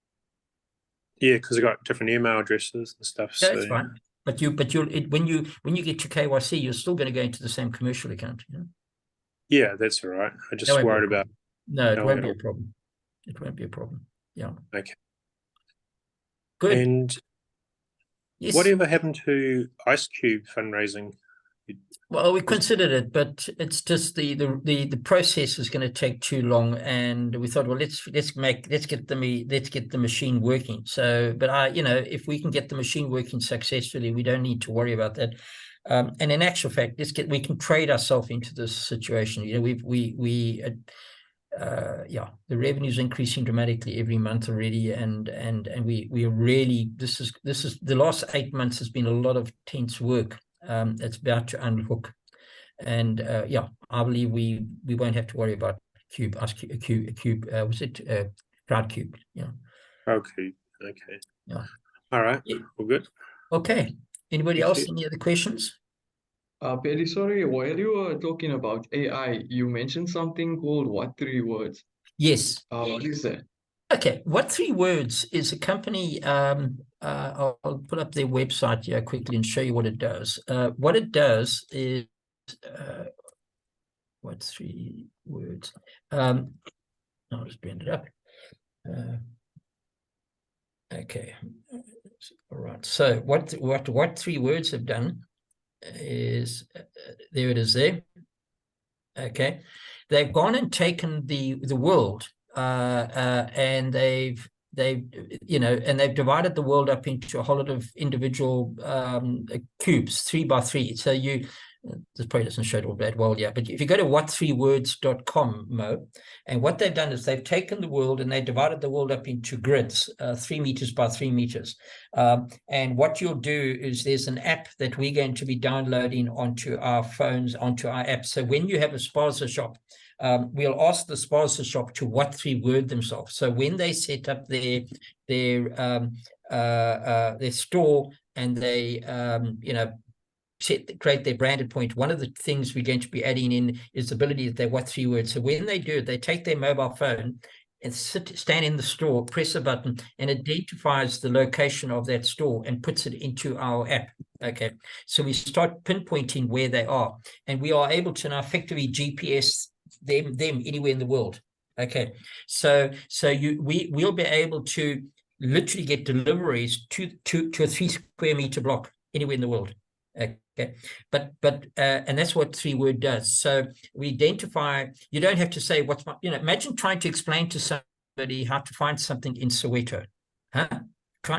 Yeah, because I've got different email addresses and stuff. Yeah, that's fine. But when you get to KYC, you're still going to go into the same commercial account. Yeah, that's all right. I just worried about. No, it won't be a problem. It won't be a problem. Yeah. Okay. Good. And yes. Whatever happened to Ice Cube fundraising? Well, we considered it, but it's just the process is going to take too long, and we thought, well, let's get the machine working. So, but if we can get the machine working successfully, we don't need to worry about that. And in actual fact, we can trade ourselves into this situation. The revenue is increasing dramatically every month already, and we are really this is the last 8 months has been a lot of tense work. It's about to unhook, and I believe we won't have to worry about Cube. Was it Crowdcube? Yeah. Crowdcube. Okay. Yeah. All right. All good. Okay. Anybody else? Any other questions? Perry, sorry, while you were talking about AI, you mentioned something called What 3 Words? Yes. What is that? Okay, What 3 Words is a company. I'll put up their website here quickly and show you what it does. What it does is What 3 Words. I'll just bring it up. Okay, all right. So what 3 Words have done is there it is there. Okay, they've gone and taken the world. And they've divided the world up into a whole lot of individual cubes, 3 by 3. So this probably doesn't show it all that well, but if you go to what3words.com, Mo, and what they've done is they've taken the world and they divided the world up into grids, 3 meters by 3 meters. And what you'll do is there's an app that we're going to be downloading onto our phones, onto our app. So when you have a spaza shop, we'll ask the spaza shop to What 3 Word themselves. So when they set up their store and they create their branded point, one of the things we're going to be adding in is the ability that they What 3 Words. So when they do it, they take their mobile phone and stand in the store, press a button, and identifies the location of that store and puts it into our app. Okay, so we start pinpointing where they are, and we are able to now effectively GPS them anywhere in the world. Okay, so we'll be able to literally get deliveries to a 3 square meter block anywhere in the world. Okay, but and that's what 3word does. So we identify. You don't have to say what's my, imagine trying to explain to somebody how to find something in Soweto, huh?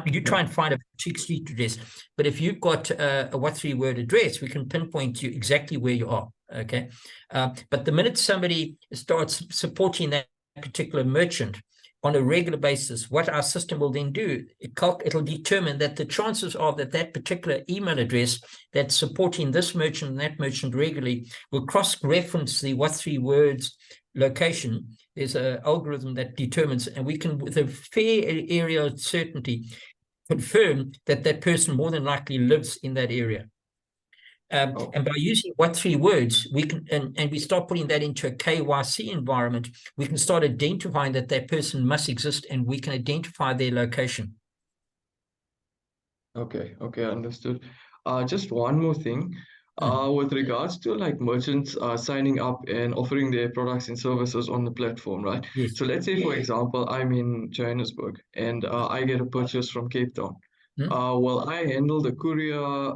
You try and find a boutique street address, but if you've got a what 3-word address, we can pinpoint you exactly where you are. Okay, but the minute somebody starts supporting that particular merchant on a regular basis, what our system will then do, it'll determine that the chances are that that particular email address that's supporting this merchant and that merchant regularly will cross-reference the what 3 words location. There's an algorithm that determines, and we can, with a fair area of certainty, confirm that that person more than likely lives in that area. And by using what 3 words, we can, and we start putting that into a KYC environment, we can start identifying that that person must exist, and we can identify their location. Okay, understood. Just one more thing. With regards to like merchants signing up and offering their products and services on the platform, right? Yes. So let's say, for example, I'm in Johannesburg and I get a purchase from Cape Town. Will I handle the courier?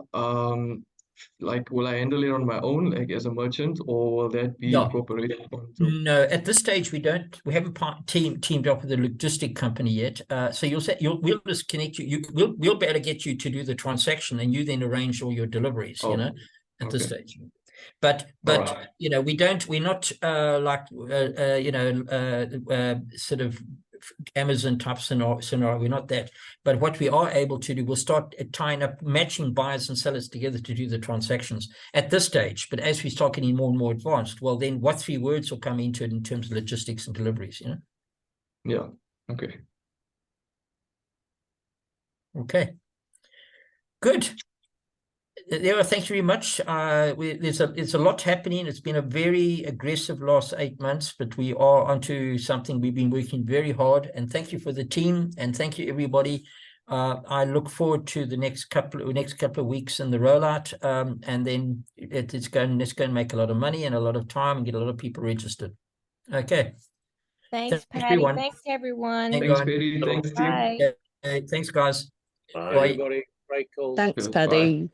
Like, will I handle it on my own, like as a merchant, or will that be incorporated onto? No, at this stage we haven't teamed up with a logistic company yet. So we'll just connect you. We'll be able to get you to do the transaction, and you then arrange all your deliveries. At this stage. But right. we're not sort of Amazon type scenario. We're not that. But what we are able to do, we'll start tying up, matching buyers and sellers together to do the transactions at this stage. But as we start getting more and more advanced, well, then what 3 words will come into it in terms of logistics and deliveries, Yeah. Okay. Okay. Good. There, thank you very much. There's a lot happening. It's been a very aggressive last 8 months, but we are onto something. We've been working very hard, and thank you for the team, and thank you everybody. I look forward to the next couple of weeks in the rollout, and then let's go and make a lot of money and a lot of time and get a lot of people registered. Okay. Thanks, Patty. Everyone. Thanks, everyone. Thanks, Patty. Thanks, team. Bye. Thanks, guys. Bye, Bye. Everybody, great calls. Thanks, Bye. Paddy.